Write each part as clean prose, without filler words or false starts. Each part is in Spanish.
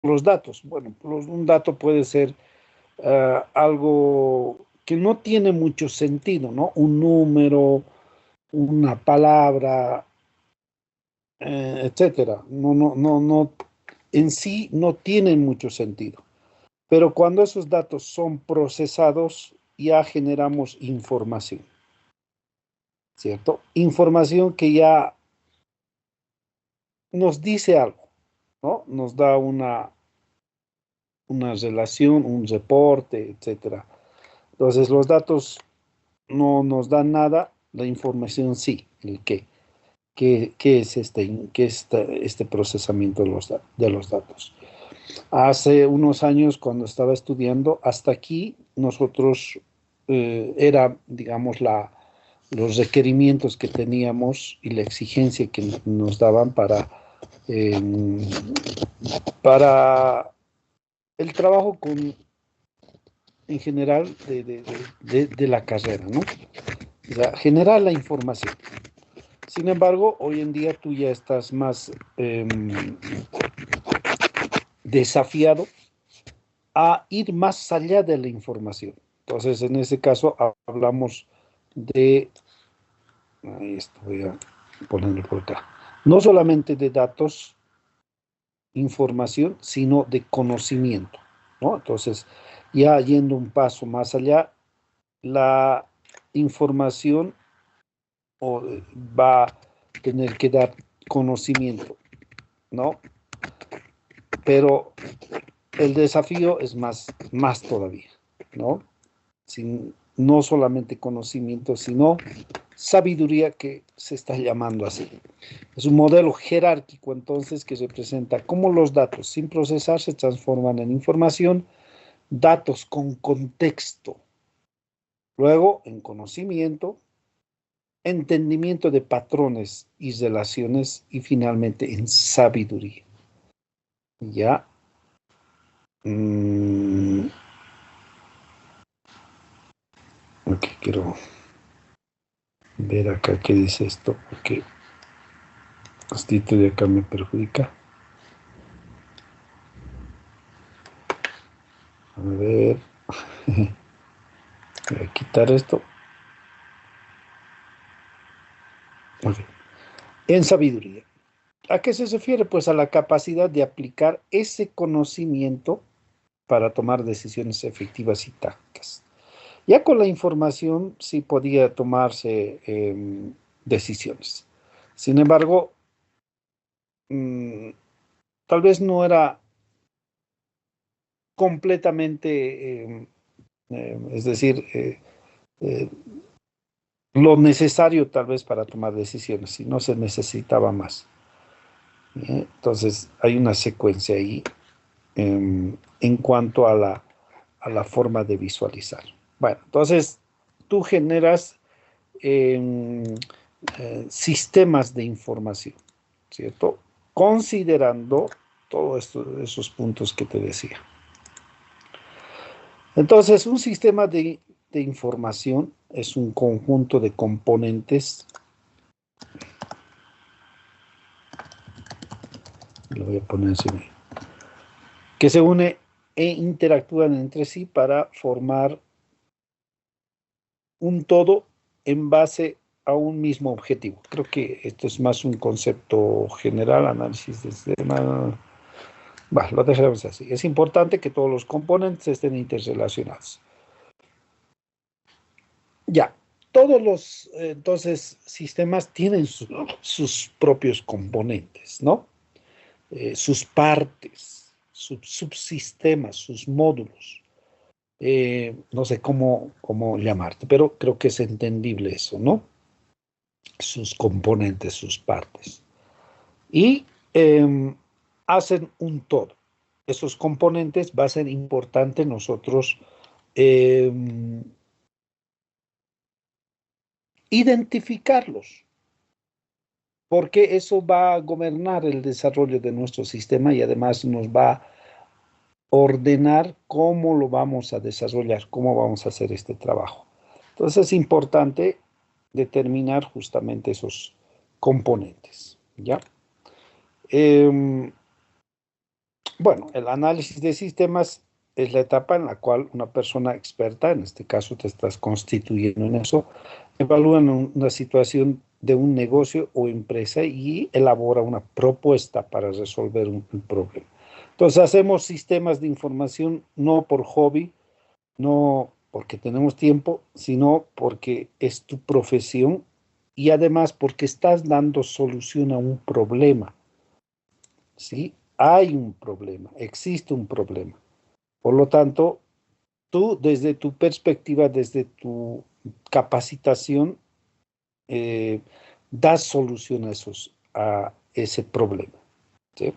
los datos. Bueno, un dato puede ser algo que no tiene mucho sentido, ¿no? Un número, una palabra, etcétera. No, en sí no tienen mucho sentido. Pero cuando esos datos son procesados, ya generamos información, ¿cierto? Información que ya nos dice algo, ¿no? Nos da una relación, un reporte, etcétera. Entonces, los datos no nos dan nada, la información sí, el qué. ¿Qué es este procesamiento de los datos? Hace unos años, cuando estaba estudiando, hasta aquí nosotros era, digamos, los requerimientos que teníamos y la exigencia que nos daban eh, para el trabajo en general de la carrera, ¿no? O sea, generar la información. Sin embargo, hoy en día tú ya estás más desafiado a ir más allá de la información. Entonces, en ese caso, hablamos de, ahí esto voy a ponerlo por acá, no solamente de datos, información, sino de conocimiento, ¿no? Entonces, ya yendo un paso más allá, la información va a tener que dar conocimiento, ¿no? Pero el desafío es más todavía, ¿no? No solamente conocimiento, sino sabiduría, que se está llamando así. Es un modelo jerárquico entonces que representa cómo los datos sin procesar se transforman en información, datos con contexto, luego en conocimiento, entendimiento de patrones y relaciones y finalmente en sabiduría. Ya. Ok, quiero ver acá qué dice esto, porque esto de acá me perjudica. A ver, voy a quitar esto. Okay. En sabiduría. ¿A qué se refiere? Pues a la capacidad de aplicar ese conocimiento para tomar decisiones efectivas y tácticas. Ya con la información sí podía tomarse decisiones. Sin embargo, mmm, tal vez no era completamente, es decir, eh, lo necesario tal vez para tomar decisiones, si no se necesitaba más. Entonces hay una secuencia ahí en cuanto a la forma de visualizar. Bueno, entonces tú generas eh, sistemas de información, ¿cierto? Considerando todos esos puntos que te decía. Entonces, un sistema de información es un conjunto de componentes, lo voy a poner así, que se une e interactúan entre sí para formar un todo en base a un mismo objetivo. Creo que esto es más un concepto general, análisis de sistema. Bueno, lo dejaremos así. Es importante que todos los componentes estén interrelacionados. Ya, todos los entonces sistemas tienen sus propios componentes, ¿no? Sus partes, sus subsistemas, sus módulos. No sé cómo llamarte, pero creo que es entendible eso, ¿no? Sus componentes, sus partes. Y hacen un todo. Esos componentes va a ser importante nosotros eh, identificarlos, porque eso va a gobernar el desarrollo de nuestro sistema y además nos va a ordenar cómo lo vamos a desarrollar, cómo vamos a hacer este trabajo. Entonces es importante determinar justamente esos componentes, ¿ya? Eh, Bueno, el análisis de sistemas es la etapa en la cual una persona experta, en este caso te estás constituyendo en eso, evalúa una situación de un negocio o empresa y elabora una propuesta para resolver un problema. Entonces hacemos sistemas de información no por hobby, no porque tenemos tiempo, sino porque es tu profesión y además porque estás dando solución a un problema, ¿sí? Hay un problema, existe un problema. Por lo tanto, tú desde tu perspectiva, desde tu capacitación, eh, das solución a ese problema, ¿sí?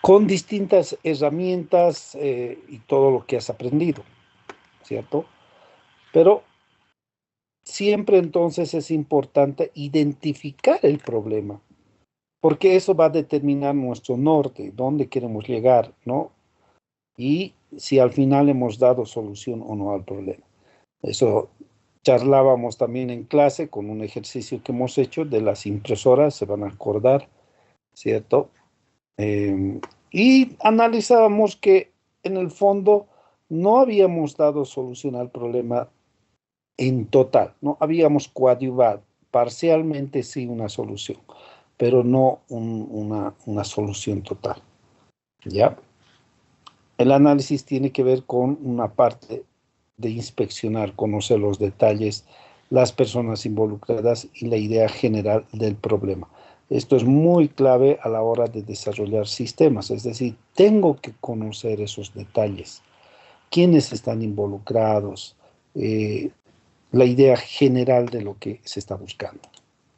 Con distintas herramientas y todo lo que has aprendido, ¿cierto? Pero siempre entonces es importante identificar el problema, porque eso va a determinar nuestro norte, dónde queremos llegar, ¿no? Y si al final hemos dado solución o no al problema. Eso charlábamos también en clase con un ejercicio que hemos hecho de las impresoras, se van a acordar, ¿cierto? Eh, y analizábamos que en el fondo no habíamos dado solución al problema en total, ¿no? Habíamos coadyuvado parcialmente sí una solución, pero no una solución total, ¿ya? El análisis tiene que ver con una parte de inspeccionar, conocer los detalles, las personas involucradas y la idea general del problema. Esto es muy clave a la hora de desarrollar sistemas, es decir, tengo que conocer esos detalles, quiénes están involucrados, la idea general de lo que se está buscando,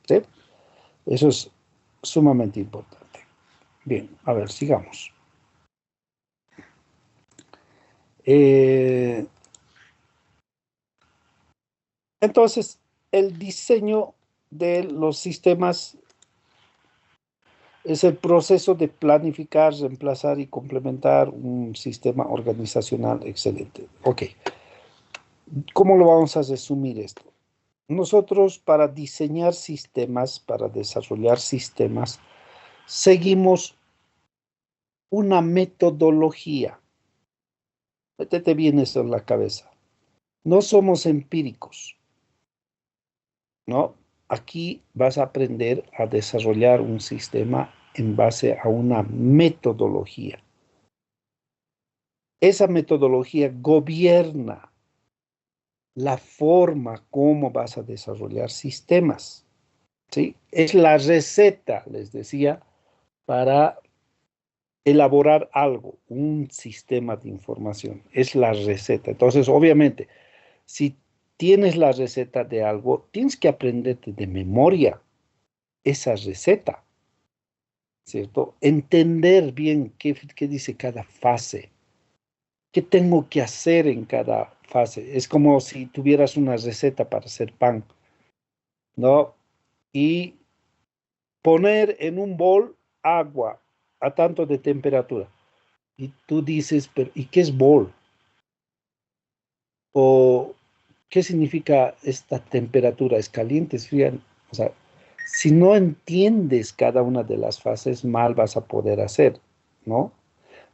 ¿sí? Eso es sumamente importante. Bien, a ver, sigamos. Eh, entonces, el diseño de los sistemas es el proceso de planificar, reemplazar y complementar un sistema organizacional excelente. Ok, ¿cómo lo vamos a resumir esto? Nosotros para diseñar sistemas, para desarrollar sistemas, seguimos una metodología. Métete bien eso en la cabeza. No somos empíricos, ¿no? Aquí vas a aprender a desarrollar un sistema en base a una metodología. Esa metodología gobierna la forma como vas a desarrollar sistemas, ¿sí? Es la receta, les decía, para elaborar algo, un sistema de información. Es la receta. Entonces, obviamente, si tienes la receta de algo, tienes que aprenderte de memoria esa receta, ¿cierto? Entender bien qué dice cada fase, qué tengo que hacer en cada fase. Es como si tuvieras una receta para hacer pan, ¿no? Y poner en un bol agua a tanto de temperatura. Y tú dices, pero ¿y qué es bol? ¿O qué significa esta temperatura? ¿Es caliente, es fría? O sea, si no entiendes cada una de las fases, mal vas a poder hacer, ¿no?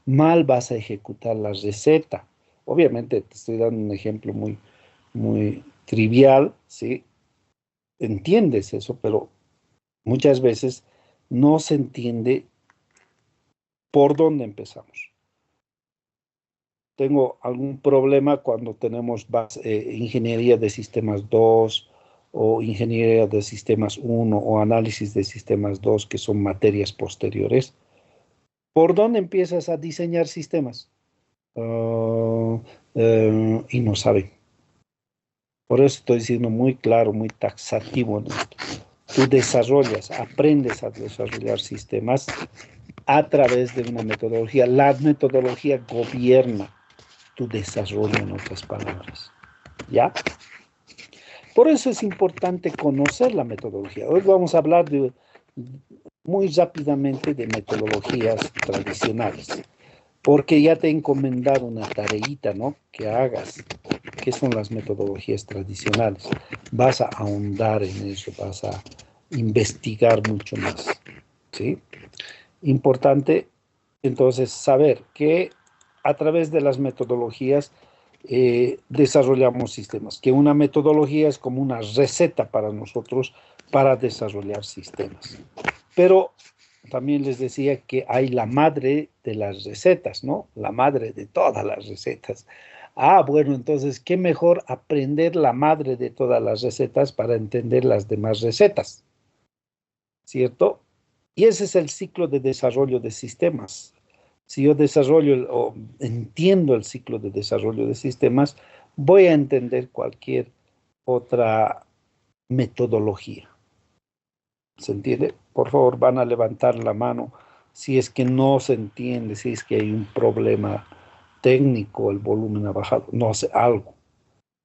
Mal vas a ejecutar la receta. Obviamente te estoy dando un ejemplo muy trivial, ¿sí? Entiendes eso, pero muchas veces no se entiende por dónde empezamos. Tengo algún problema cuando tenemos ingeniería de sistemas 2 o ingeniería de sistemas 1 o análisis de sistemas 2 que son materias posteriores. ¿Por dónde empiezas a diseñar sistemas? Y no saben. Por eso estoy siendo muy claro, muy taxativo en esto. Tú desarrollas, aprendes a desarrollar sistemas a través de una metodología. La metodología gobierna tu desarrollo, en otras palabras. ¿Ya? Por eso es importante conocer la metodología. Hoy vamos a hablar muy rápidamente de metodologías tradicionales, porque ya te he encomendado una tareita, ¿no? Que hagas. ¿Qué son las metodologías tradicionales? Vas a ahondar en eso, vas a investigar mucho más, ¿sí? Importante Entonces, saber que a través de las metodologías desarrollamos sistemas, que una metodología es como una receta para nosotros para desarrollar sistemas. Pero también les decía que hay la madre de las recetas, ¿no? La madre de todas las recetas. Ah, bueno, entonces, ¿qué mejor aprender la madre de todas las recetas para entender las demás recetas? ¿Cierto? Y ese es el ciclo de desarrollo de sistemas. Si yo desarrollo o entiendo el ciclo de desarrollo de sistemas, voy a entender cualquier otra metodología. ¿Se entiende? Por favor, van a levantar la mano si es que no se entiende, si es que hay un problema técnico, el volumen ha bajado, no sé, algo.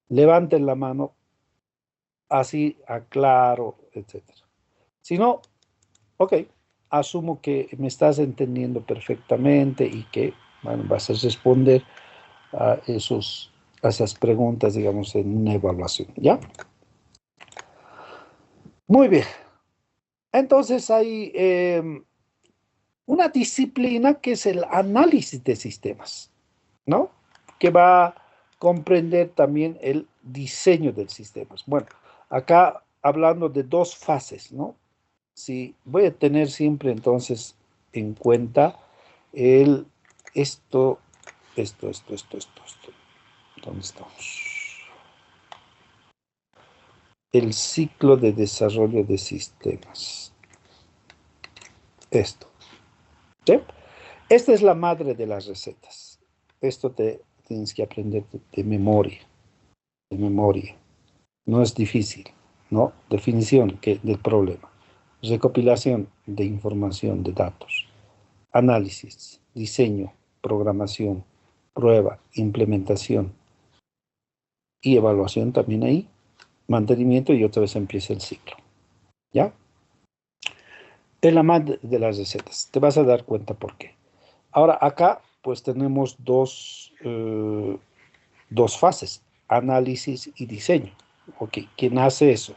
Levanten la mano, así aclaro, etcétera. Si no, ok, asumo que me estás entendiendo perfectamente y que, bueno, vas a responder a esas preguntas, digamos, en una evaluación, ¿ya? Muy bien. Entonces hay una disciplina que es el análisis de sistemas, ¿no? Que va a comprender también el diseño del sistema. Bueno, acá hablando de dos fases, ¿no? Sí, voy a tener siempre entonces en cuenta el esto, esto. ¿Dónde estamos? El ciclo de desarrollo de sistemas. Esto. ¿Sí? Esta es la madre de las recetas. Esto te tienes que aprender de memoria, de memoria. No es difícil, ¿no? Definición del problema. Recopilación de información, de datos. Análisis, diseño, programación, prueba, implementación y evaluación también ahí. Mantenimiento y otra vez empieza el ciclo. ¿Ya? Es la madre de las recetas. Te vas a dar cuenta por qué. Ahora, acá, pues tenemos dos fases, análisis y diseño. Ok, ¿quién hace eso?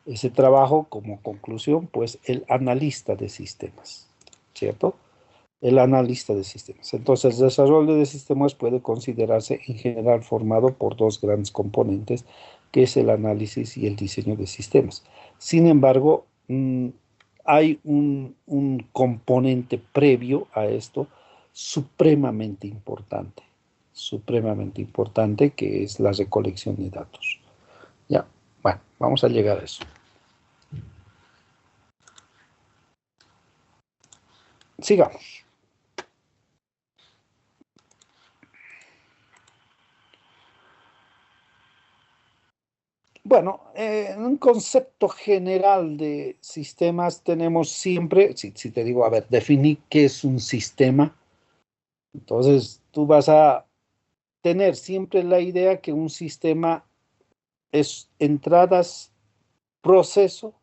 Ese trabajo, como conclusión, pues el analista de sistemas, ¿cierto? El analista de sistemas. Entonces, el desarrollo de sistemas puede considerarse en general formado por dos grandes componentes, que es el análisis y el diseño de sistemas. Sin embargo, hay un componente previo a esto supremamente importante, que es la recolección de datos. Ya, bueno, vamos a llegar a eso. Sigamos. Bueno, en un concepto general de sistemas tenemos siempre, si te digo, a ver, definir qué es un sistema, entonces tú vas a tener siempre la idea que un sistema es entradas, proceso,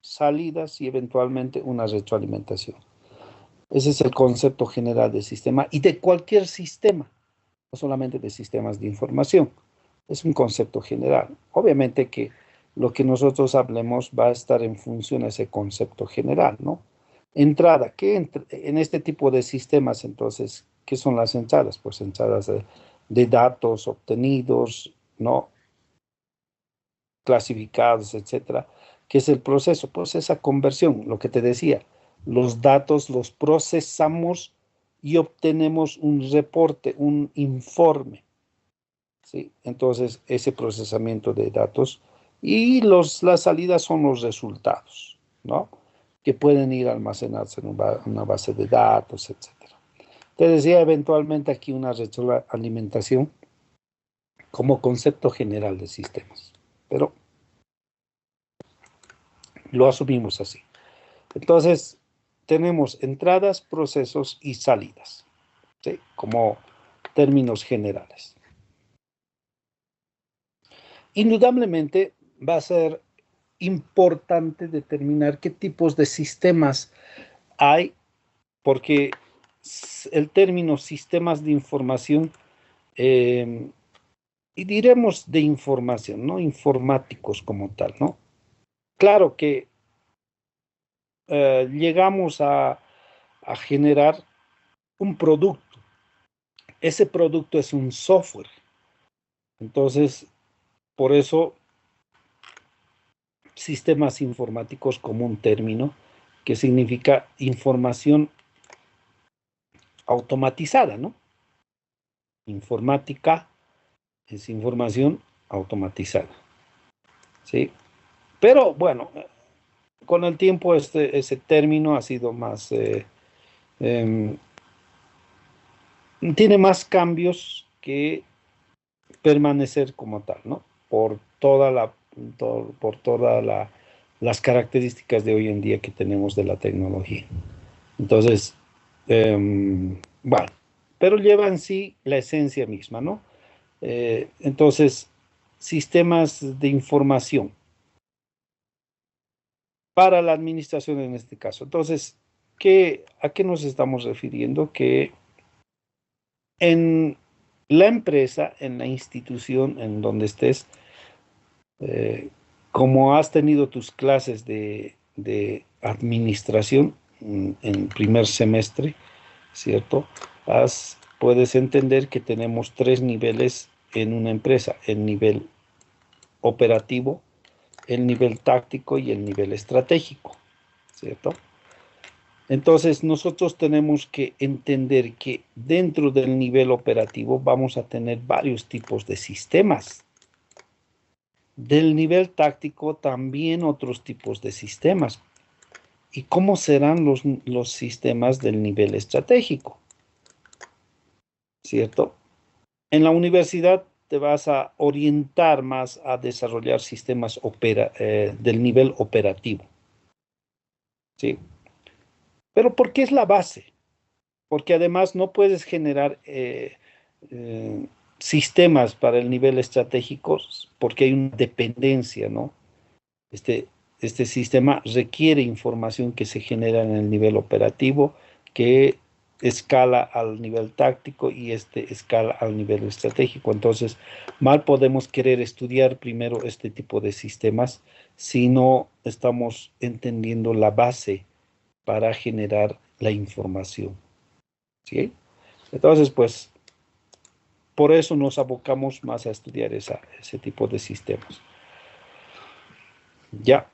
salidas y eventualmente una retroalimentación. Ese es el concepto general de sistema y de cualquier sistema, no solamente de sistemas de información. Es un concepto general. Obviamente que lo que nosotros hablemos va a estar en función a ese concepto general, ¿no? Entrada, en este tipo de sistemas, entonces, ¿qué son las entradas? Pues entradas de datos obtenidos, ¿no? Clasificados, etcétera. ¿Qué es el proceso? Pues esa conversión, lo que te decía, los datos los procesamos y obtenemos un reporte, un informe. ¿Sí? Entonces, ese procesamiento de datos y las salidas son los resultados, ¿no? Que pueden ir a almacenarse en una base de datos, etcétera. Te decía eventualmente aquí una retroalimentación como concepto general de sistemas, pero lo asumimos así. Entonces, tenemos entradas, procesos y salidas, ¿sí? Como términos generales. Indudablemente va a ser importante determinar qué tipos de sistemas hay, porque el término sistemas de información, eh, y diremos de información, no informáticos como tal, ¿no? Claro que llegamos a generar un producto. Ese producto es un software. Entonces, por eso, sistemas informáticos como un término que significa información automatizada, ¿no? Informática es información automatizada, ¿sí? Pero bueno, con el tiempo ese término ha sido más, eh, tiene más cambios que permanecer como tal, ¿no? Por todas las características de hoy en día que tenemos de la tecnología. Entonces, bueno, pero lleva en sí la esencia misma, ¿no? Entonces, sistemas de información para la administración en este caso. Entonces, ¿a qué nos estamos refiriendo? Que en la empresa, en la institución en donde estés, eh, como has tenido tus clases de administración en primer semestre, ¿cierto? Puedes entender que tenemos tres niveles en una empresa: el nivel operativo, el nivel táctico y el nivel estratégico, ¿cierto? Entonces, nosotros tenemos que entender que dentro del nivel operativo vamos a tener varios tipos de sistemas. Del nivel táctico también otros tipos de sistemas. ¿Y cómo serán los sistemas del nivel estratégico? ¿Cierto? En la universidad te vas a orientar más a desarrollar sistemas del nivel operativo, ¿sí? Pero ¿por qué es la base? Porque además no puedes generar eh, sistemas para el nivel estratégico porque hay una dependencia, ¿no? Este, este sistema requiere información que se genera en el nivel operativo, que escala al nivel táctico y este escala al nivel estratégico. Entonces, mal podemos querer estudiar primero este tipo de sistemas si no estamos entendiendo la base para generar la información, ¿sí? Entonces, pues, por eso nos abocamos más a estudiar ese tipo de sistemas. Ya.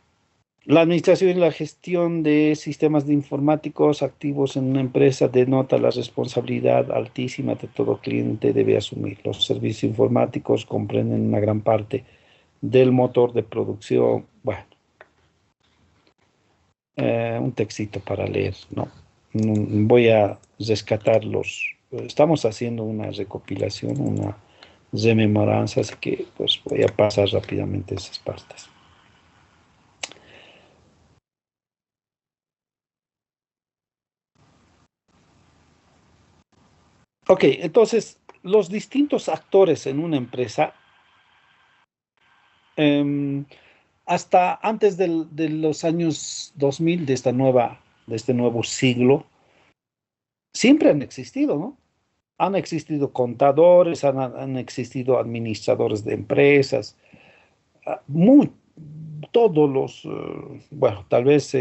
La administración y la gestión de sistemas de informáticos activos en una empresa denota la responsabilidad altísima que todo cliente debe asumir. Los servicios informáticos comprenden una gran parte del motor de producción. Bueno, un textito para leer, ¿no? Voy a rescatar estamos haciendo una recopilación, una rememoranza, así que pues voy a pasar rápidamente esas partes. Ok, entonces los distintos actores en una empresa, em, hasta antes de los años 2000 de este nuevo siglo, siempre han existido, ¿no? Han existido contadores, han existido administradores de empresas, ah, todos bueno, tal vez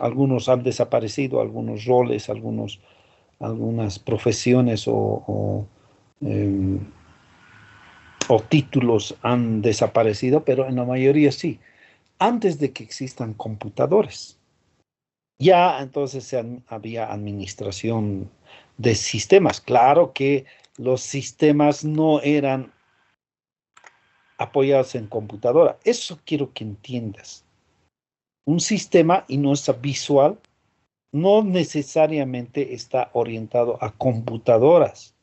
algunos han desaparecido, algunos roles, algunas profesiones em, o títulos han desaparecido, pero en la mayoría sí, antes de que existan computadores. Ya entonces había administración de sistemas. Claro que los sistemas no eran apoyados en computadora. Eso quiero que entiendas. Un sistema, y no es visual, no necesariamente está orientado a computadoras,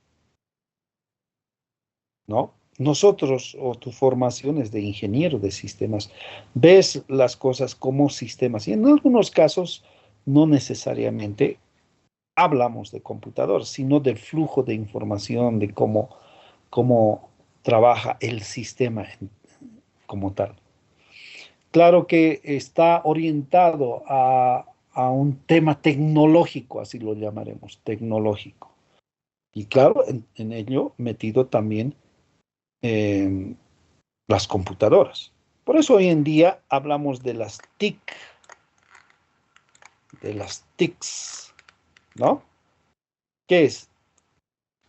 ¿no? Nosotros, o tu formación es de ingeniero de sistemas, ves las cosas como sistemas y en algunos casos no necesariamente hablamos de computador, sino del flujo de información, de cómo trabaja el sistema como tal. Claro que está orientado a un tema tecnológico, así lo llamaremos, tecnológico. Y claro, en ello metido también eh, las computadoras. Por eso hoy en día hablamos de las TIC, de las TICs, ¿no? ¿Qué es?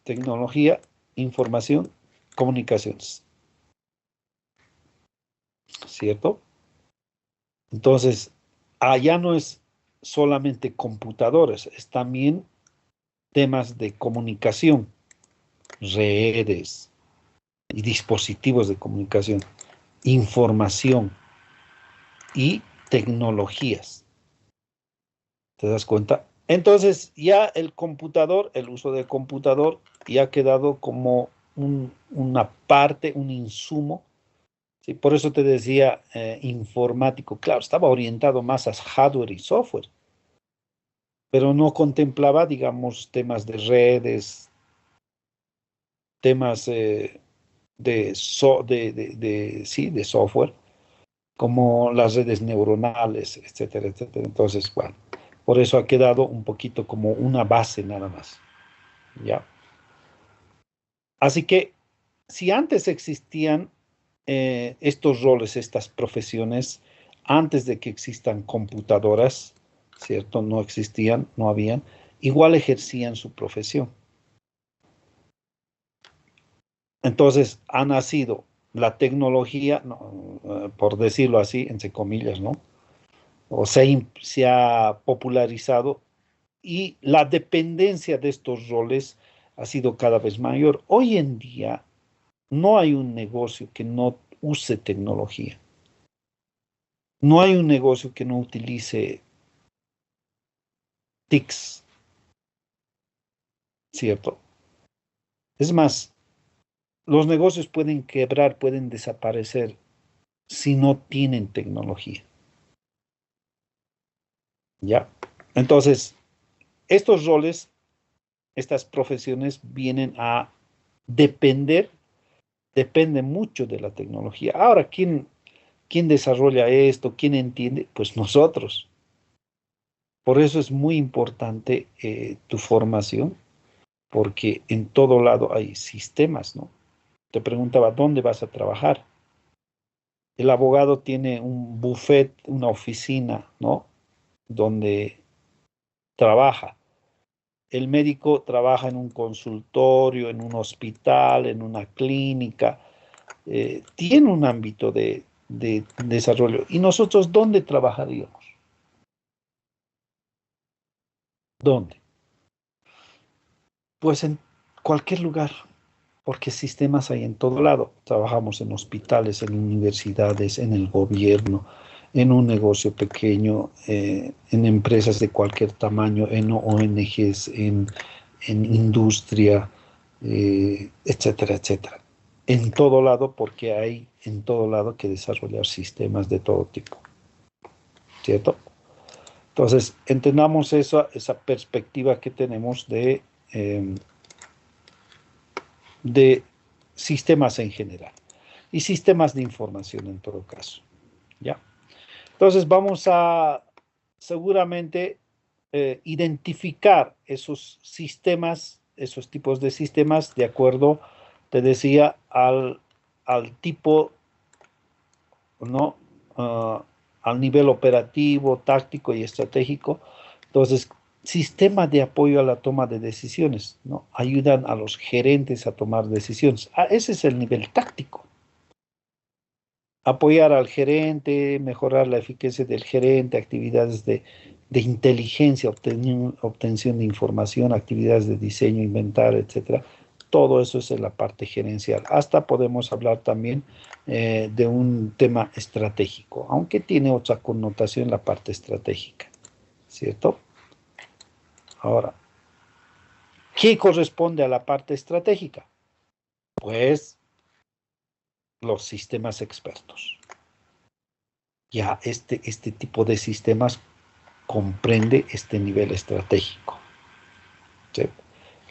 Tecnología, información, comunicaciones. ¿Cierto? Entonces, allá no es solamente computadores, es también temas de comunicación, redes y dispositivos de comunicación, información y tecnologías. ¿Te das cuenta? Entonces, ya el computador, el uso del computador, ya ha quedado como una parte, un insumo. Sí, por eso te decía informático. Claro, estaba orientado más a hardware y software, pero no contemplaba, digamos, temas de redes, temas sí, de software, como las redes neuronales, etcétera, etcétera. Entonces, bueno, por eso ha quedado un poquito como una base nada más, ¿ya? Así que si antes existían estos roles, estas profesiones, antes de que existan computadoras, ¿cierto? No existían, no habían, igual ejercían su profesión. Entonces ha nacido la tecnología, no, por decirlo así, entre comillas, ¿no? O se ha popularizado y la dependencia de estos roles ha sido cada vez mayor. Hoy en día no hay un negocio que no use tecnología. No hay un negocio que no utilice TICs, ¿cierto? Es más, los negocios pueden quebrar, pueden desaparecer si no tienen tecnología, ¿ya? Entonces, estos roles, estas profesiones vienen a depender, depende mucho de la tecnología. Ahora, ¿quién desarrolla esto? ¿Quién entiende? Pues nosotros. Por eso es muy importante tu formación, porque en todo lado hay sistemas, ¿no? Te preguntaba, ¿dónde vas a trabajar? El abogado tiene un buffet, una oficina, ¿no? Donde trabaja. El médico trabaja en un consultorio, en un hospital, en una clínica. Tiene un ámbito de desarrollo. ¿Y nosotros dónde trabajaríamos? ¿Dónde? Pues en cualquier lugar, porque sistemas hay en todo lado. Trabajamos en hospitales, en universidades, en el gobierno, en un negocio pequeño, en empresas de cualquier tamaño, en ONGs, en industria, etcétera, etcétera. En todo lado, porque hay en todo lado que desarrollar sistemas de todo tipo, ¿cierto? Entonces, entendamos esa perspectiva que tenemos de sistemas en general y sistemas de información en todo caso, ¿ya? Entonces vamos a seguramente identificar esos sistemas, esos tipos de sistemas de acuerdo, te decía, al tipo, ¿no? Al nivel operativo, táctico y estratégico. Entonces, sistema de apoyo a la toma de decisiones, ¿no? Ayudan a los gerentes a tomar decisiones. Ese es el nivel táctico. Apoyar al gerente, mejorar la eficacia del gerente, actividades de inteligencia, obtención de información, actividades de diseño, inventario, etcétera. Todo eso es en la parte gerencial. Hasta podemos hablar también de un tema estratégico, aunque tiene otra connotación la parte estratégica, ¿cierto? Ahora, ¿qué corresponde a la parte estratégica? Pues los sistemas expertos. Ya este tipo de sistemas comprende este nivel estratégico. ¿Sí?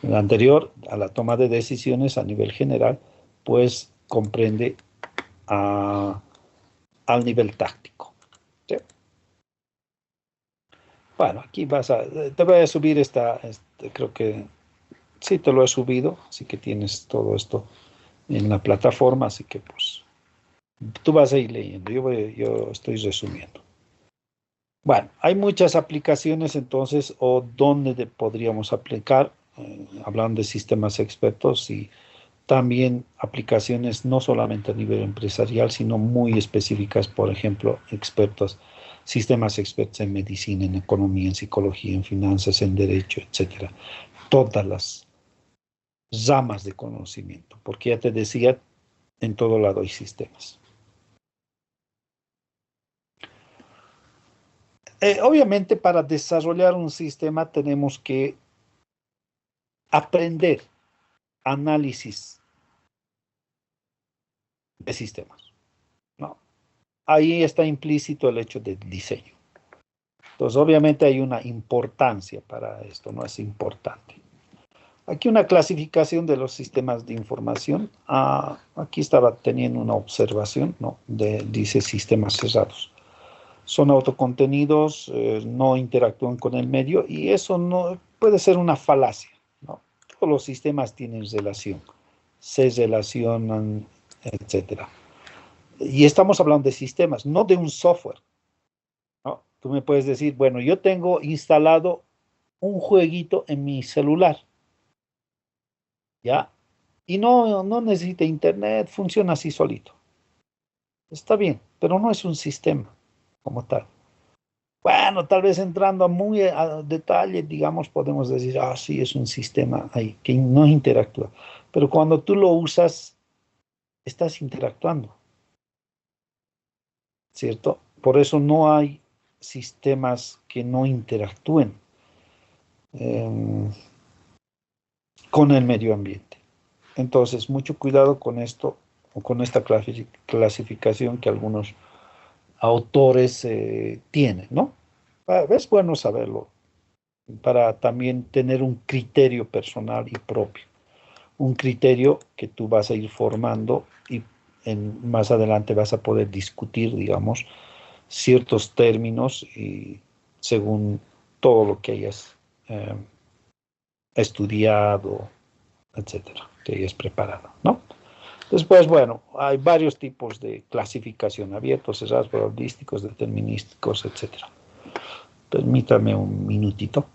El anterior, a la toma de decisiones a nivel general, pues comprende al nivel táctico. ¿Sí? Bueno, aquí te voy a subir creo que sí te lo he subido, así que tienes todo esto en la plataforma, así que pues tú vas a ir leyendo, yo estoy resumiendo. Bueno, hay muchas aplicaciones entonces o dónde podríamos aplicar. hablando de sistemas expertos y también aplicaciones no solamente a nivel empresarial, sino muy específicas, por ejemplo, sistemas expertos en medicina, en economía, en psicología, en finanzas, en derecho, etcétera. Todas las ramas de conocimiento, porque ya te decía, en todo lado hay sistemas. Obviamente, para desarrollar un sistema tenemos que aprender análisis de sistemas, ¿no? Ahí está implícito el hecho del diseño. Entonces, obviamente hay una importancia para esto, ¿no? Es importante. Aquí una clasificación de los sistemas de información. Aquí estaba teniendo una observación, ¿no? Dice sistemas cerrados. Son autocontenidos, no interactúan con el medio y eso no puede ser una falacia, ¿no? Todos los sistemas tienen relación, se relacionan, etcétera. Y estamos hablando de sistemas, no de un software, ¿no? Tú me puedes decir, bueno, yo tengo instalado un jueguito en mi celular, ¿ya? Y no necesita internet, funciona así solito. Está bien, pero no es un sistema como tal. Bueno, tal vez entrando a detalle, digamos, podemos decir, sí, es un sistema ahí que no interactúa. Pero cuando tú lo usas, estás interactuando, ¿cierto? Por eso no hay sistemas que no interactúen eh, con el medio ambiente. Entonces, mucho cuidado con esto o con esta clasificación que algunos autores tienen, ¿no? Es bueno saberlo para también tener un criterio personal y propio, un criterio que tú vas a ir formando y más adelante vas a poder discutir, digamos, ciertos términos y según todo lo que hayas eh, estudiado, etcétera, que hayas preparado, ¿no? Después, bueno, hay varios tipos de clasificación, abiertos, cerrados, probabilísticos, determinísticos, etcétera. Permítame un minutito.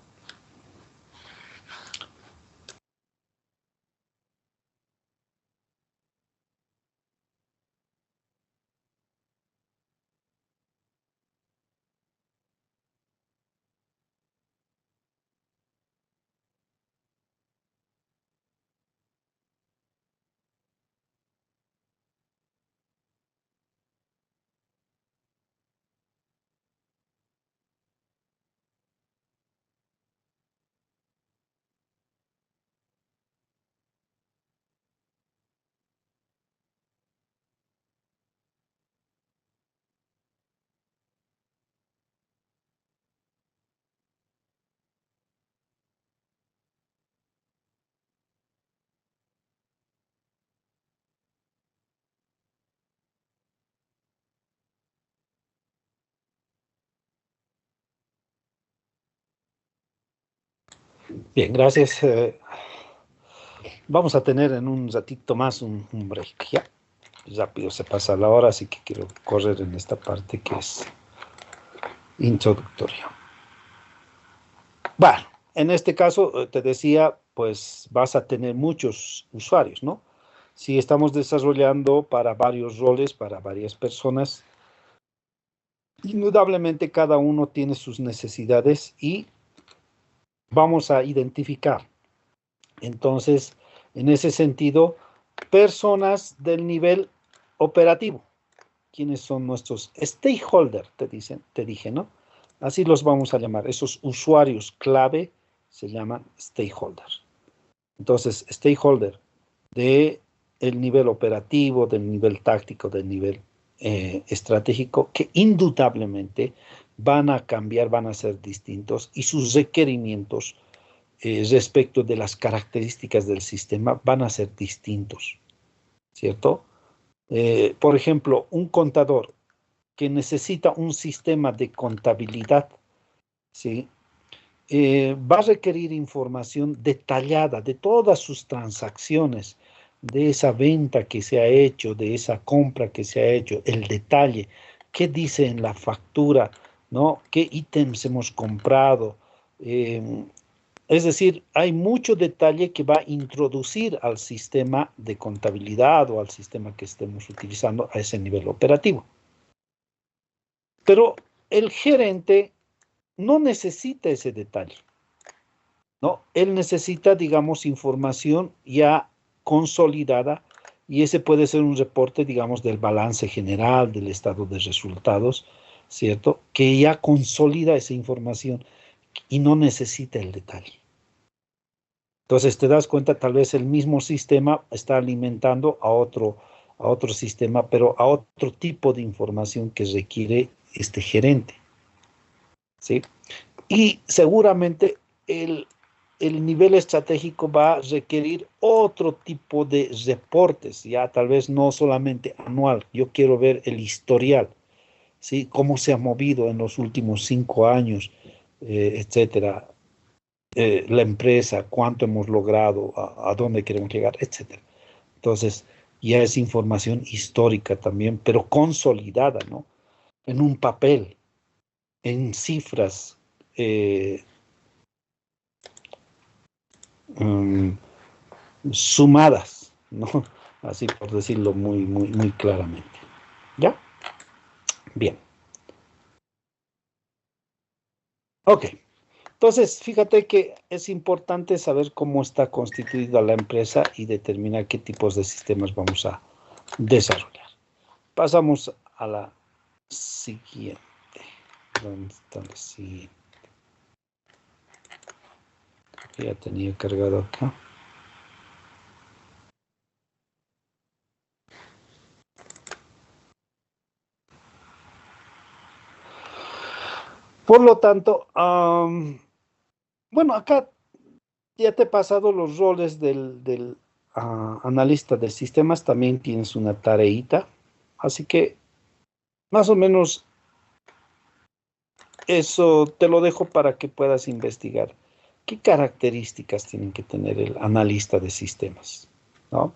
Bien, gracias. Vamos a tener en un ratito más un break, ¿ya? Rápido se pasa la hora, así que quiero correr en esta parte que es introductoria. Bueno, en este caso, te decía, pues vas a tener muchos usuarios, ¿no? Si estamos desarrollando para varios roles, para varias personas, indudablemente cada uno tiene sus necesidades y vamos a identificar. Entonces, en ese sentido, personas del nivel operativo. ¿Quiénes son nuestros stakeholders? Te dije, ¿no? Así los vamos a llamar. Esos usuarios clave se llaman stakeholders. Entonces, stakeholder de el nivel operativo, del nivel táctico, del nivel estratégico, que indudablemente van a cambiar, van a ser distintos y sus requerimientos respecto de las características del sistema van a ser distintos, ¿cierto? Por ejemplo, un contador que necesita un sistema de contabilidad, ¿sí? Va a requerir información detallada de todas sus transacciones, de esa venta que se ha hecho, de esa compra que se ha hecho, el detalle, qué dice en la factura, ¿no? ¿Qué ítems hemos comprado? Es decir, hay mucho detalle que va a introducir al sistema de contabilidad o al sistema que estemos utilizando a ese nivel operativo. Pero el gerente no necesita ese detalle, ¿no? Él necesita, digamos, información ya consolidada y ese puede ser un reporte, digamos, del balance general, del estado de resultados, ¿cierto? Que ya consolida esa información y no necesita el detalle. Entonces te das cuenta, tal vez el mismo sistema está alimentando a otro sistema, pero a otro tipo de información que requiere este gerente, ¿sí? Y seguramente el nivel estratégico va a requerir otro tipo de reportes, ya tal vez no solamente anual. Yo quiero ver el historial, ¿sí? Cómo se ha movido en los últimos 5 años, etcétera. La empresa, cuánto hemos logrado, a dónde queremos llegar, etcétera. Entonces, ya es información histórica también, pero consolidada, ¿no? En un papel, en cifras, eh, um, sumadas, ¿no? Así por decirlo muy claramente. ¿Ya? Bien. Ok. Entonces, fíjate que es importante saber cómo está constituida la empresa y determinar qué tipos de sistemas vamos a desarrollar. Pasamos a la siguiente. ¿Dónde está la siguiente? Ya tenía cargado acá. Por lo tanto, bueno, acá ya te he pasado los roles del analista de sistemas. También tienes una tareita. Así que más o menos eso te lo dejo para que puedas investigar. ¿Qué características tienen que tener el analista de sistemas? ¿No?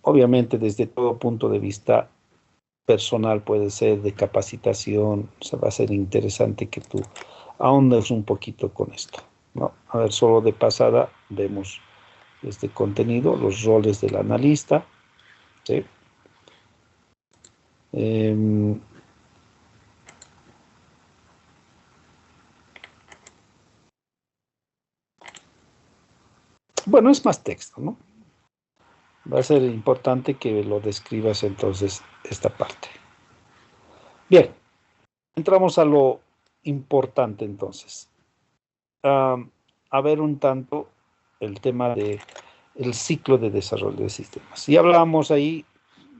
Obviamente, desde todo punto de vista personal, puede ser de capacitación, o sea, va a ser interesante que tú ahondes un poquito con esto, ¿no? A ver, solo de pasada vemos este contenido, los roles del analista, ¿sí? Em, bueno, es más texto, ¿no? Va a ser importante que lo describas entonces esta parte. Bien, entramos a lo importante entonces. A ver un tanto el tema de el ciclo de desarrollo de sistemas. Y hablamos ahí,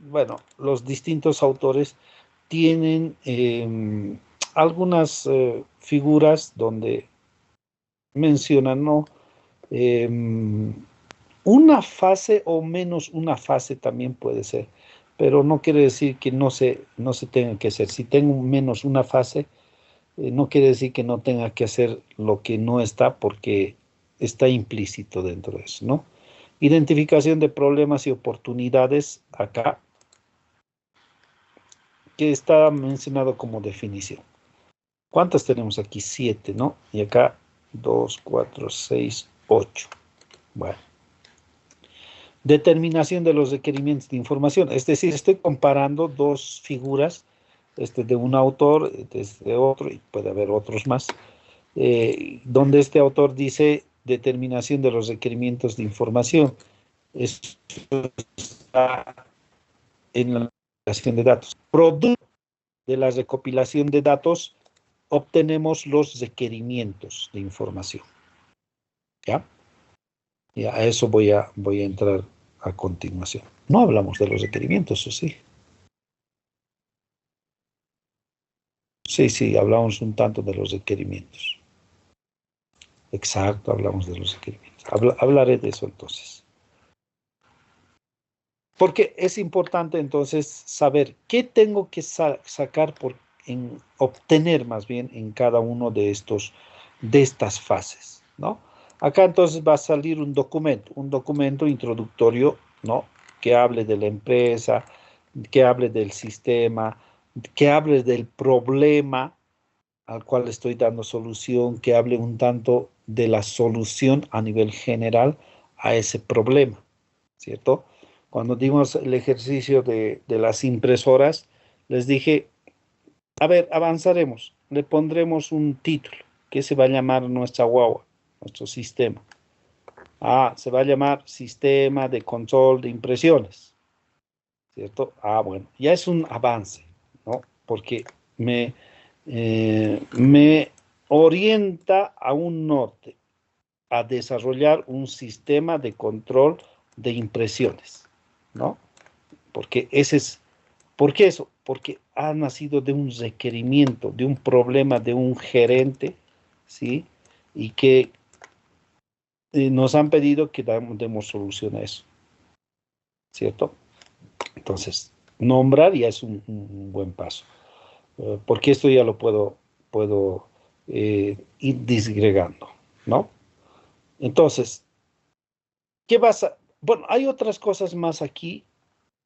bueno, los distintos autores tienen algunas figuras donde mencionan, ¿no? Eh, una fase o menos una fase también puede ser, pero no quiere decir que no se tenga que hacer. Si tengo menos una fase, no quiere decir que no tenga que hacer lo que no está porque está implícito dentro de eso, ¿no? Identificación de problemas y oportunidades acá, que está mencionado como definición. ¿Cuántas tenemos aquí? 7, ¿no? Y acá 2, 4, 6, 8. Bueno. Determinación de los requerimientos de información. Es decir, estoy comparando dos figuras, este de un autor, este de otro, y puede haber otros más, donde este autor dice determinación de los requerimientos de información. Eso está en la recopilación de datos. Producto de la recopilación de datos, obtenemos los requerimientos de información. ¿Ya? Y a eso voy a entrar a continuación. No hablamos de los requerimientos, ¿o sí? Sí, sí, hablamos un tanto de los requerimientos. Exacto, hablamos de los requerimientos. Hablaré de eso entonces. Porque es importante entonces saber qué tengo que sacar obtener más bien en cada uno de estas fases, ¿no? Acá entonces va a salir un documento introductorio, ¿no? Que hable de la empresa, que hable del sistema, que hable del problema, al cual estoy dando solución, que hable un tanto de la solución a nivel general a ese problema, ¿cierto? Cuando dimos el ejercicio de las impresoras, les dije, a ver, avanzaremos, le pondremos un título, que se va a llamar nuestra guagua, nuestro sistema. Ah, se va a llamar Sistema de Control de Impresiones, ¿cierto? Ah, bueno, ya es un avance, ¿no? Porque me orienta a un norte, a desarrollar un sistema de control de impresiones, ¿no? Porque ese es, ¿por qué eso? Porque ha nacido de un requerimiento, de un problema de un gerente, ¿sí? Y que nos han pedido que demos solución a eso, ¿cierto? Entonces, nombrar ya es un buen paso, porque esto ya lo puedo ir disgregando, ¿no? Entonces, ¿qué vas a...? Bueno, hay otras cosas más aquí,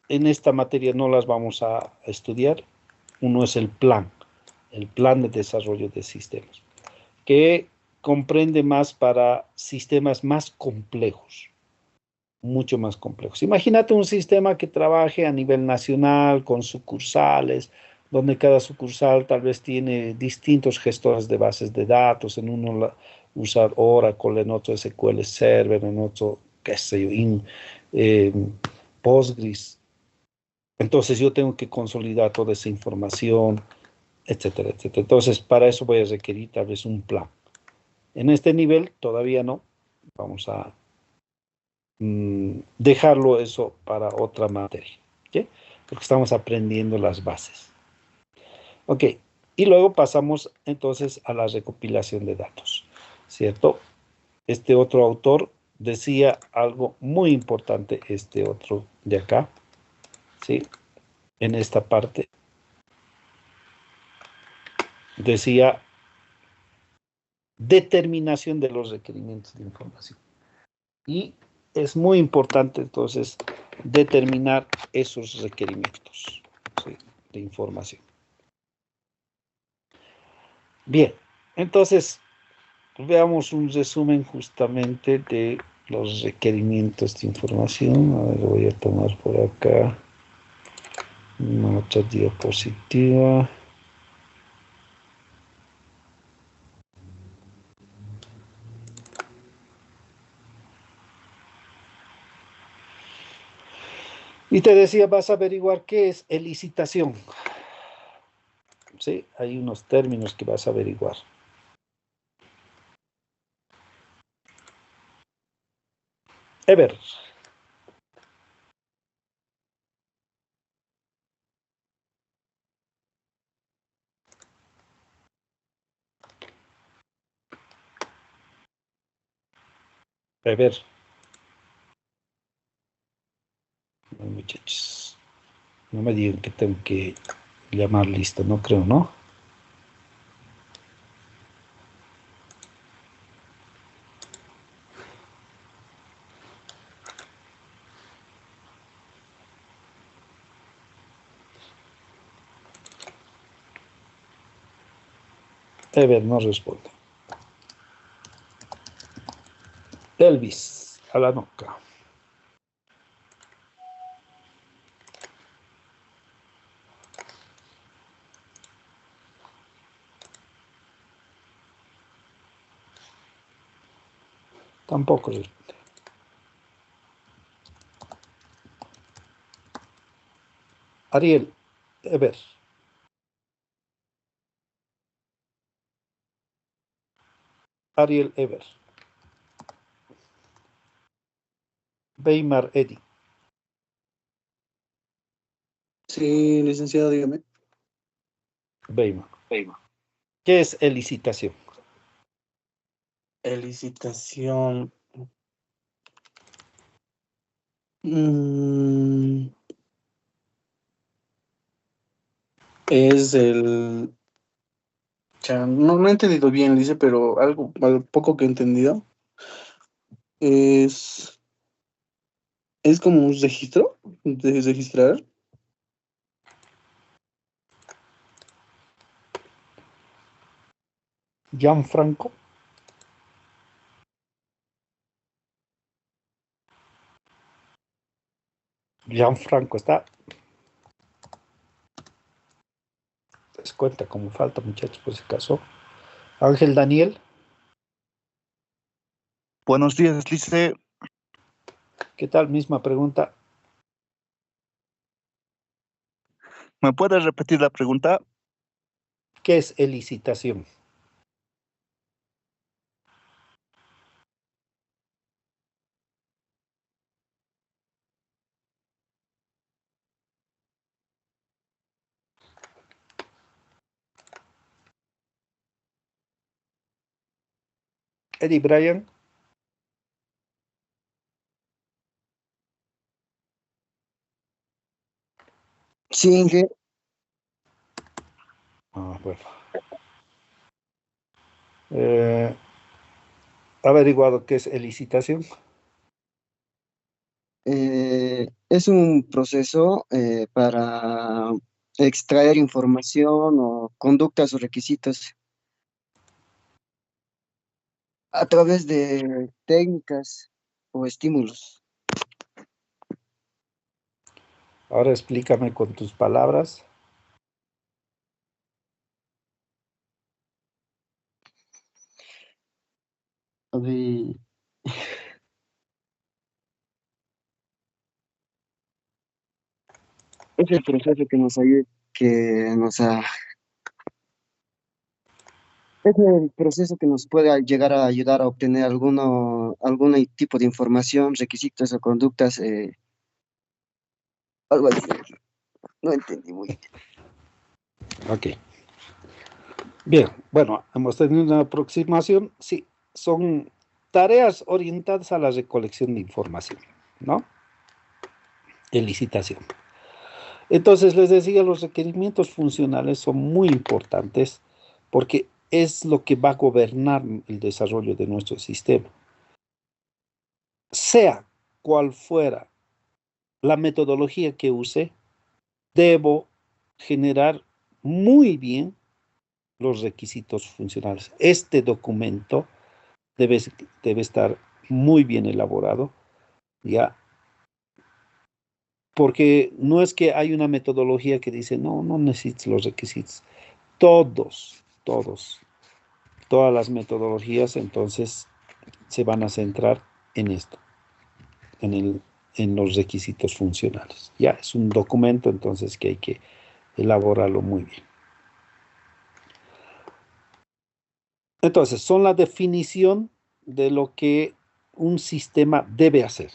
en esta materia no las vamos a estudiar. Uno es el plan de desarrollo de sistemas, que comprende más para sistemas más complejos, mucho más complejos. Imagínate un sistema que trabaje a nivel nacional con sucursales, donde cada sucursal tal vez tiene distintos gestores de bases de datos, en uno usa Oracle, en otro SQL Server, en otro, qué sé yo, eh, Postgres. Entonces yo tengo que consolidar toda esa información, etcétera, etcétera. Entonces para eso voy a requerir tal vez un plan. En este nivel todavía no. Vamos a dejarlo eso para otra materia, ¿ok? Porque estamos aprendiendo las bases. Ok, y luego pasamos entonces a la recopilación de datos, ¿cierto? Este otro autor decía algo muy importante, este otro de acá, ¿sí? En esta parte decía determinación de los requerimientos de información. Y es muy importante entonces determinar esos requerimientos, ¿sí?, de información. Bien, entonces veamos un resumen justamente de los requerimientos de información. A ver, voy a tomar por acá una otra diapositiva. Y te decía, vas a averiguar qué es elicitación. ¿Sí? Hay unos términos que vas a averiguar. Ever. Ever. No, muchachos. No me digan que tengo que llamar listo, no creo, ¿no? Ever no responde. Elvis, a la noca. Tampoco responde. Ariel, Ever. Ariel, Ever. Weimar, Eddie. Sí, licenciado, dígame. Weimar. ¿Qué es elicitación? Licitación. Mm, es el... no he entendido bien, dice, pero algo, al poco que he entendido, es, es como un registro, de registrar. Gianfranco. Gianfranco está. Les cuenta como falta, muchachos, por si acaso. Ángel Daniel. Buenos días, Lice. ¿Qué tal? Misma pregunta. ¿Me puedes repetir la pregunta? ¿Qué es elicitación? Eddie Bryan. Sí, Inge. Bueno. Averiguado qué es elicitación. Es un proceso para extraer información o conductas o requisitos a través de técnicas o estímulos. Ahora explícame con tus palabras. De- Es el proceso que nos ayuda, que nos ha- es el proceso que nos puede llegar a ayudar a obtener algún tipo de información, requisitos o conductas, algo así. No entendí muy bien. Ok. Bien, bueno, hemos tenido una aproximación. Sí, son tareas orientadas a la recolección de información, ¿no? Elicitación. Entonces, les decía, los requerimientos funcionales son muy importantes porque es lo que va a gobernar el desarrollo de nuestro sistema. Sea cual fuera la metodología que use, debo generar muy bien los requisitos funcionales. Este documento debe estar muy bien elaborado, ¿ya? Porque no es que hay una metodología que dice, no, no necesitas los requisitos. Todas las metodologías entonces se van a centrar en esto, en los requisitos funcionales. Ya es un documento entonces que hay que elaborarlo muy bien. Entonces, son la definición de lo que un sistema debe hacer.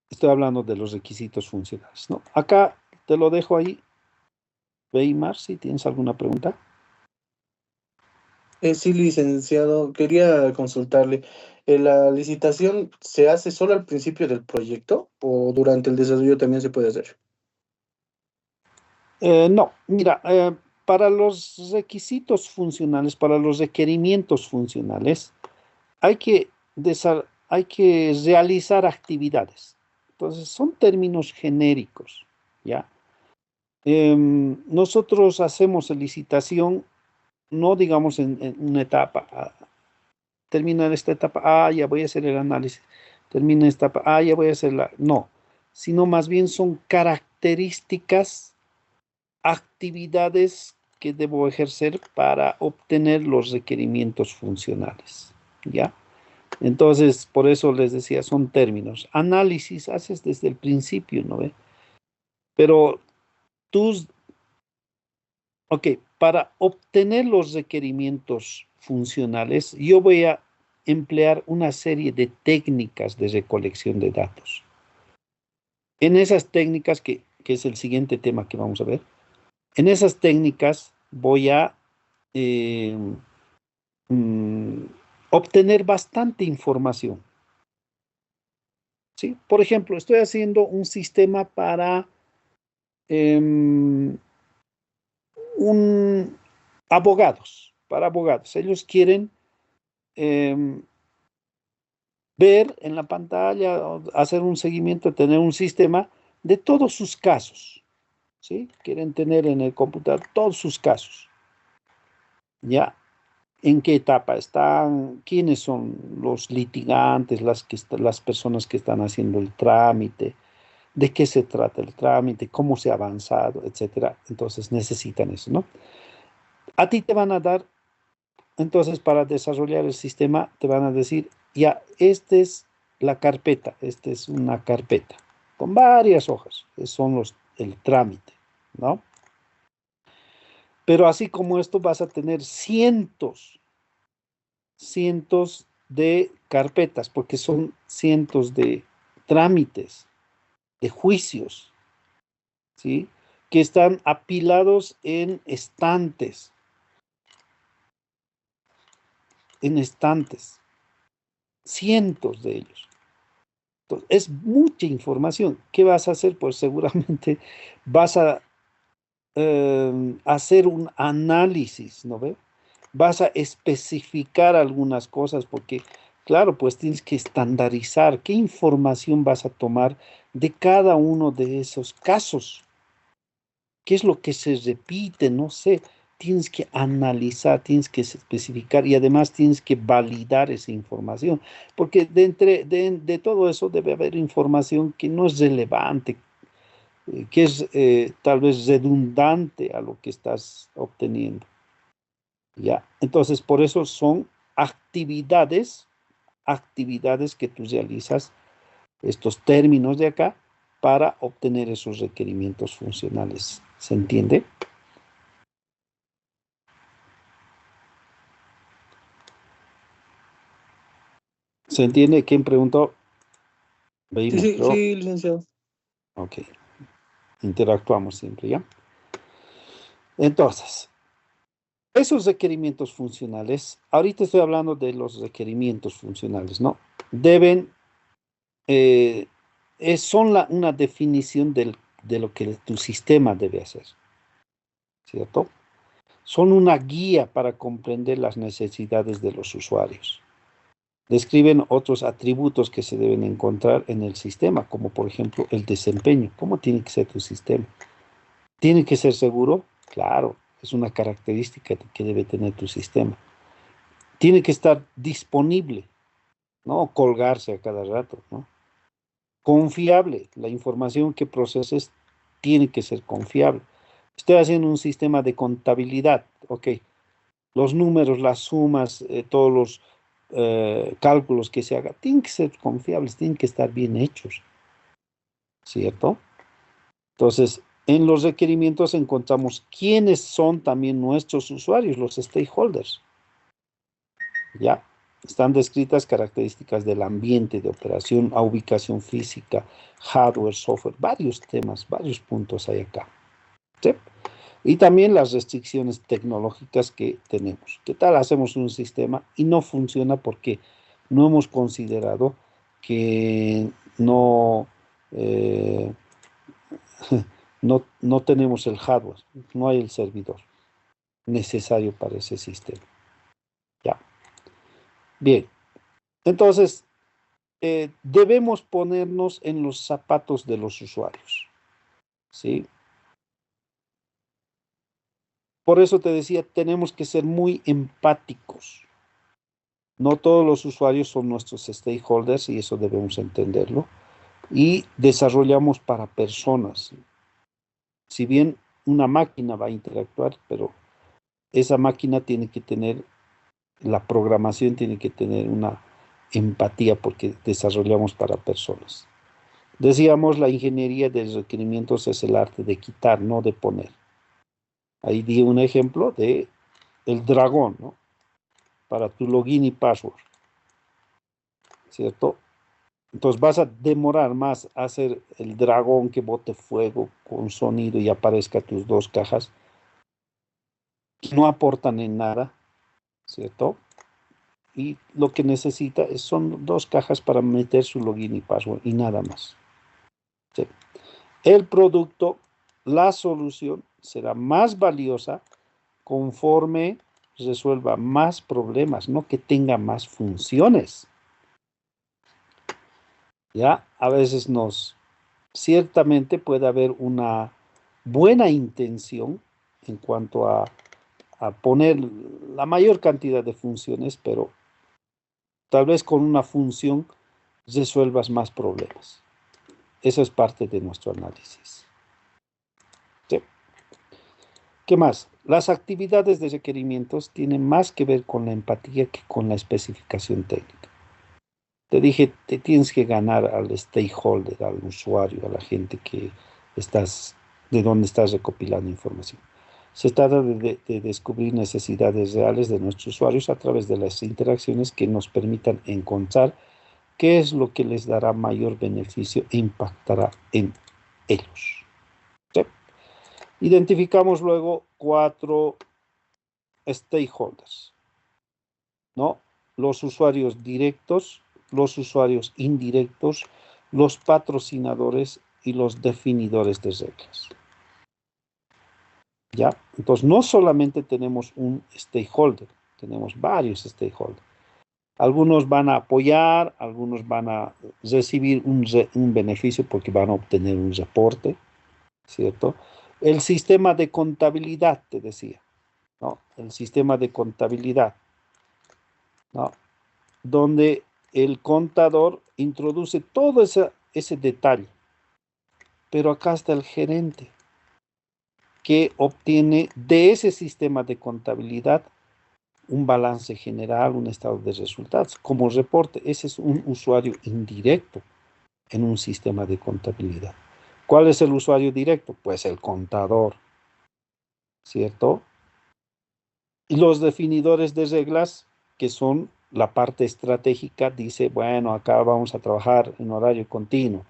Estoy hablando de los requisitos funcionales, ¿no? Acá te lo dejo ahí. Weimar, si tienes alguna pregunta. Sí, licenciado, quería consultarle. ¿La licitación se hace solo al principio del proyecto o durante el desarrollo también se puede hacer? No, mira, para los requisitos funcionales, para los requerimientos funcionales, hay que realizar actividades. Entonces, son términos genéricos, ¿ya? Nosotros hacemos licitación, no digamos en una etapa, termina esta etapa, ya voy a hacer el análisis, termina esta etapa, ya voy a hacer la, no, sino más bien son características, actividades que debo ejercer para obtener los requerimientos funcionales, ¿ya? Entonces, por eso les decía, son términos. Análisis haces desde el principio, ¿no ve? Pero tus, ok, para obtener los requerimientos funcionales, yo voy a emplear una serie de técnicas de recolección de datos. En esas técnicas, que es el siguiente tema que vamos a ver, en esas técnicas voy a eh, mm, obtener bastante información. ¿Sí? Por ejemplo, estoy haciendo un sistema para em, un, abogados, para abogados. Ellos quieren em, ver en la pantalla, hacer un seguimiento, tener un sistema de todos sus casos. ¿Sí? Quieren tener en el computador todos sus casos. ¿Ya? ¿En qué etapa están? ¿Quiénes son los litigantes, las personas que están haciendo el trámite? ¿De qué se trata el trámite? ¿Cómo se ha avanzado? Etcétera. Entonces necesitan eso, ¿no? A ti te van a dar, entonces para desarrollar el sistema, te van a decir, ya, esta es la carpeta, esta es una carpeta con varias hojas, son el trámite, ¿no? Pero así como esto vas a tener cientos de carpetas, porque son cientos de trámites, de juicios, ¿sí? Que están apilados en estantes, cientos de ellos. Entonces, es mucha información. ¿Qué vas a hacer? Pues seguramente vas a hacer un análisis, ¿no ve? Vas a especificar algunas cosas porque, claro, pues tienes que estandarizar qué información vas a tomar de cada uno de esos casos. ¿Qué es lo que se repite? No sé. Tienes que analizar, tienes que especificar y además tienes que validar esa información, porque de todo eso debe haber información que no es relevante, que es tal vez redundante a lo que estás obteniendo. ¿Ya? Entonces, por eso son actividades que tú realizas, estos términos de acá, para obtener esos requerimientos funcionales. ¿Se entiende? ¿Se entiende? ¿Quién preguntó? Sí, Veimos, sí, creo. sí, licenciado. Ok. Interactuamos siempre, ¿ya? Entonces, esos requerimientos funcionales, ahorita estoy hablando de los requerimientos funcionales, ¿no? Deben, eh, son una definición de lo que tu sistema debe hacer, ¿cierto? Son una guía para comprender las necesidades de los usuarios. Describen otros atributos que se deben encontrar en el sistema, como por ejemplo el desempeño. ¿Cómo tiene que ser tu sistema? ¿Tiene que ser seguro? Claro, es una característica que debe tener tu sistema. Tiene que estar disponible, no colgarse a cada rato, ¿no? Confiable, la información que proceses tiene que ser confiable. Estoy haciendo un sistema de contabilidad, ok. Los números, las sumas, todos los cálculos que se hagan, tienen que ser confiables, tienen que estar bien hechos, ¿cierto? Entonces, en los requerimientos encontramos quiénes son también nuestros usuarios, los stakeholders. ¿Ya? Están descritas características del ambiente de operación, a ubicación física, hardware, software, varios temas, varios puntos hay acá. ¿Sí? Y también las restricciones tecnológicas que tenemos. ¿Qué tal hacemos un sistema y no funciona porque no hemos considerado que eh, no tenemos el hardware, no hay el servidor necesario para ese sistema? Ya. Bien. Entonces, debemos ponernos en los zapatos de los usuarios, ¿sí? Por eso te decía, tenemos que ser muy empáticos. No todos los usuarios son nuestros stakeholders y eso debemos entenderlo. Y desarrollamos para personas. Si bien una máquina va a interactuar, pero esa máquina tiene que tener, la programación tiene que tener una empatía porque desarrollamos para personas. Decíamos, la ingeniería de requerimientos es el arte de quitar, no de poner. Ahí di un ejemplo de el dragón, ¿no? Para tu login y password, ¿cierto? Entonces vas a demorar más a hacer el dragón que bote fuego con sonido y aparezca tus dos cajas, que no aportan en nada, ¿cierto? Y lo que necesita son dos cajas para meter su login y password y nada más. ¿Sí? El producto, la solución será más valiosa conforme resuelva más problemas, no que tenga más funciones. Ya, a veces ciertamente puede haber una buena intención en cuanto a a poner la mayor cantidad de funciones, pero tal vez con una función resuelvas más problemas. Eso es parte de nuestro análisis. ¿Sí? ¿Qué más? Las actividades de requerimientos tienen más que ver con la empatía que con la especificación técnica. Te dije, te tienes que ganar al stakeholder, al usuario, a la gente de donde estás recopilando información. Se trata de descubrir necesidades reales de nuestros usuarios a través de las interacciones que nos permitan encontrar qué es lo que les dará mayor beneficio e impactará en ellos. ¿Sí? Identificamos luego 4 stakeholders, ¿no? Los usuarios directos, los usuarios indirectos, los patrocinadores y los definidores de reglas. ¿Ya? Entonces, no solamente tenemos un stakeholder, tenemos varios stakeholders. Algunos van a apoyar, algunos van a recibir un beneficio porque van a obtener un reporte, ¿cierto? El sistema de contabilidad, te decía, ¿no? El sistema de contabilidad, ¿no? Donde el contador introduce todo ese detalle. Pero acá está el gerente, que obtiene de ese sistema de contabilidad un balance general, un estado de resultados, como reporte. Ese es un usuario indirecto en un sistema de contabilidad. ¿Cuál es el usuario directo? Pues el contador, ¿cierto? Y los definidores de reglas, que son la parte estratégica, dice, bueno, acá vamos a trabajar en horario continuo,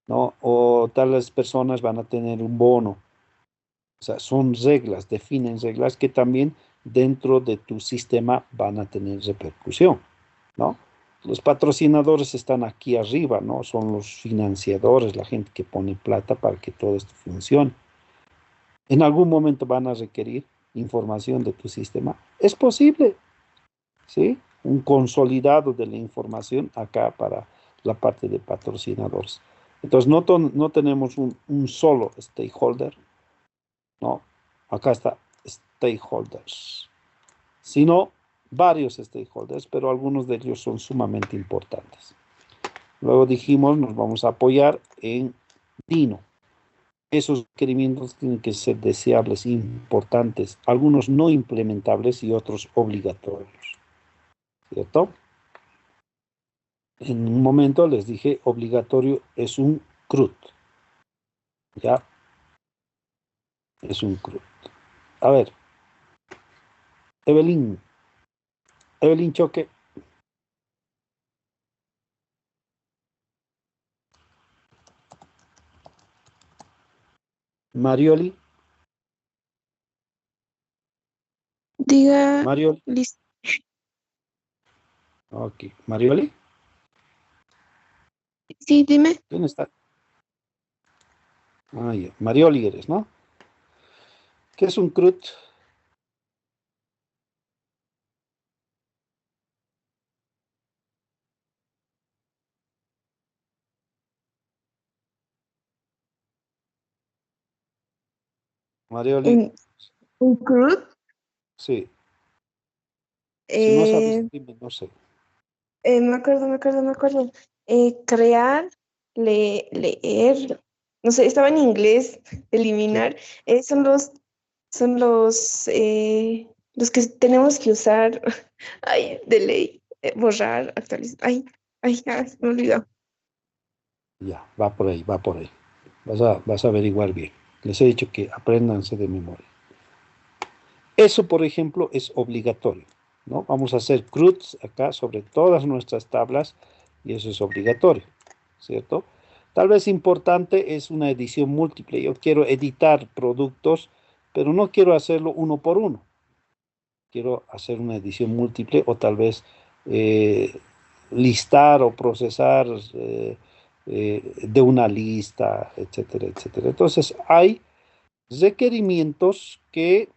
¿no? O tales personas van a tener un bono. O sea, son reglas, definen reglas que también dentro de tu sistema van a tener repercusión, ¿no? Los patrocinadores están aquí arriba, ¿no? Son los financiadores, la gente que pone plata para que todo esto funcione. En algún momento van a requerir información de tu sistema. Es posible, ¿sí? Un consolidado de la información acá para la parte de patrocinadores. Entonces, no tenemos un solo stakeholder, ¿no? Acá está stakeholders, sino varios stakeholders, pero algunos de ellos son sumamente importantes. Luego dijimos, nos vamos a apoyar en Dino. Esos requerimientos tienen que ser deseables, importantes, algunos no implementables y otros obligatorios, ¿cierto? En un momento les dije, obligatorio es un CRUD, ¿ya? Es un CRUD. A ver, Evelyn Choque. Marioli. Diga, Marioli. listo. Ok. Marioli. Sí, dime. ¿Quién está? Ah, ya. Marioli eres, ¿no? ¿Qué es un CRUD? Marioli, Un, un CRUD, sí. Si no sabes, eh, dime, no sé. me acuerdo. Crear, leer, no sé, estaba en inglés, Sí. eliminar. Son los que tenemos que usar, ay, de ley, borrar, actualizar. Ay, me olvidó. Ya, va por ahí, va por ahí. Vas a averiguar bien. Les he dicho que apréndanse de memoria. Eso, por ejemplo, es obligatorio, ¿no? Vamos a hacer CRUDs acá sobre todas nuestras tablas y eso es obligatorio, ¿cierto? Tal vez importante es una edición múltiple. Yo quiero editar productos, pero no quiero hacerlo uno por uno. Quiero hacer una edición múltiple o tal vez eh, listar o procesar de una lista, etcétera, etcétera. Entonces, hay requerimientos que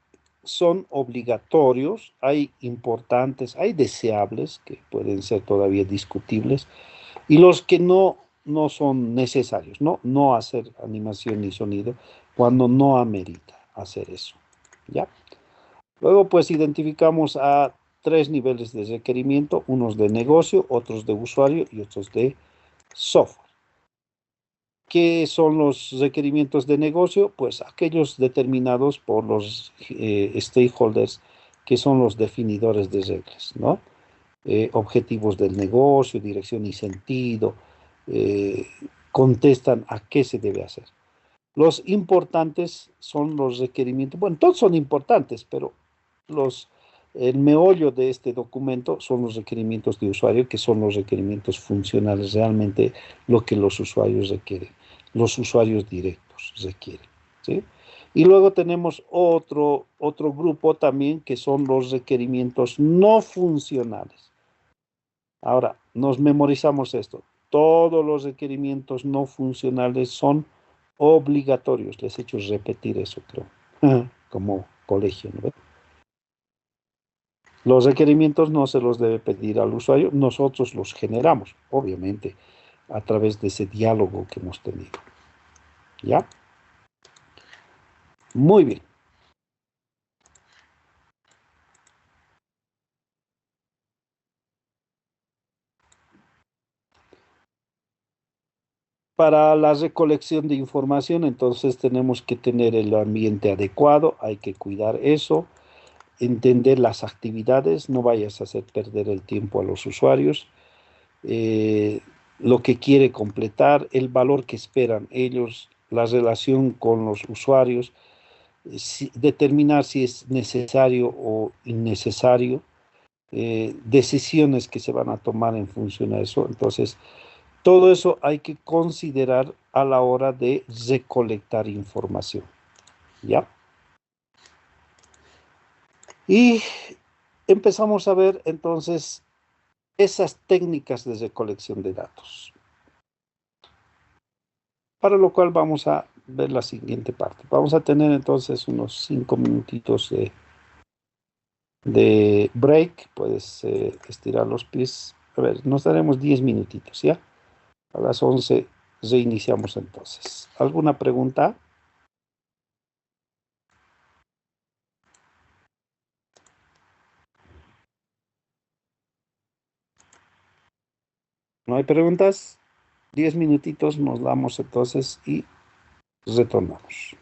son obligatorios, hay importantes, hay deseables que pueden ser todavía discutibles y los que no son necesarios, no hacer animación ni sonido cuando no amerita hacer eso, ¿ya? Luego, pues identificamos a tres niveles de requerimiento, unos de negocio, otros de usuario y otros de software. ¿Qué son los requerimientos de negocio? Pues aquellos determinados por los stakeholders, que son los definidores de reglas, ¿no? Objetivos del negocio, dirección y sentido, eh, contestan a qué se debe hacer. Los importantes son los requerimientos, bueno, todos son importantes, pero los, el meollo de este documento son los requerimientos de usuario, que son los requerimientos funcionales, realmente lo que los usuarios requieren, los usuarios directos requieren, ¿sí? Y luego tenemos otro grupo también que son los requerimientos no funcionales. Ahora, nos memorizamos esto. Todos los requerimientos no funcionales son obligatorios. Les he hecho repetir eso, creo, como colegio, ¿no? Los requerimientos no se los debe pedir al usuario, nosotros los generamos, obviamente, a través de ese diálogo que hemos tenido. ¿Ya? Muy bien. Para la recolección de información, entonces tenemos que tener el ambiente adecuado, hay que cuidar eso, entender las actividades, no vayas a hacer perder el tiempo a los usuarios, lo que quiere completar, el valor que esperan ellos, la relación con los usuarios, determinar si es necesario o innecesario, decisiones que se van a tomar en función a eso. Entonces, todo eso hay que considerar a la hora de recolectar información, ¿ya? Y empezamos a ver entonces esas técnicas de recolección de datos, para lo cual vamos a ver la siguiente parte. Vamos a tener entonces unos 5 minutitos de break, puedes estirar los pies. A ver, nos daremos 10 minutitos, ¿ya? A las 11 reiniciamos entonces. ¿Alguna pregunta? ¿No hay preguntas? 10 minutitos nos damos entonces y retornamos.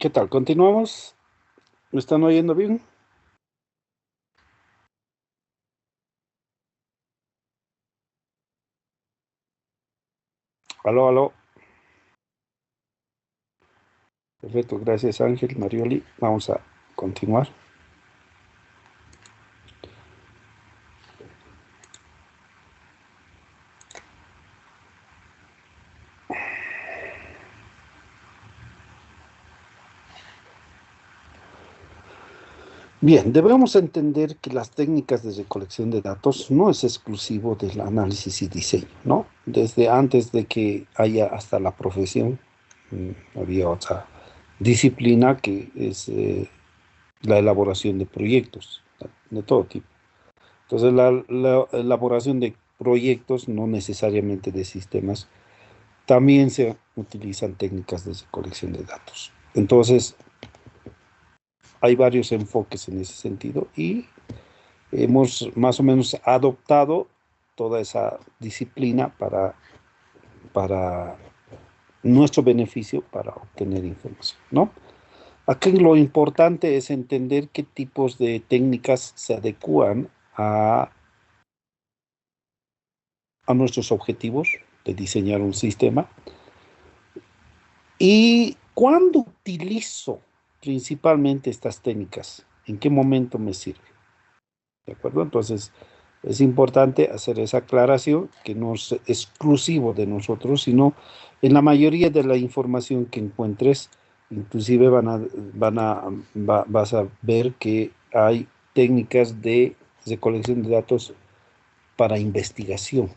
¿Qué tal? ¿Continuamos? ¿Me están oyendo bien? Aló, aló. Perfecto, gracias Ángel, Marioli. Vamos a continuar. Bien, debemos entender que las técnicas de recolección de datos no es exclusivo del análisis y diseño, ¿no? Desde antes de que haya hasta la profesión, había otra disciplina que es la elaboración de proyectos de todo tipo. Entonces, la elaboración de proyectos, no necesariamente de sistemas, también se utilizan técnicas de recolección de datos. Entonces, hay varios enfoques en ese sentido y hemos más o menos adoptado toda esa disciplina para nuestro beneficio, para obtener información, ¿no? Aquí lo importante es entender qué tipos de técnicas se adecúan a nuestros objetivos de diseñar un sistema y cuándo utilizo principalmente estas técnicas, en qué momento me sirve. ¿De acuerdo? Entonces, es importante hacer esa aclaración que no es exclusivo de nosotros, sino en la mayoría de la información que encuentres, inclusive vas a ver que hay técnicas de recolección de datos para investigación,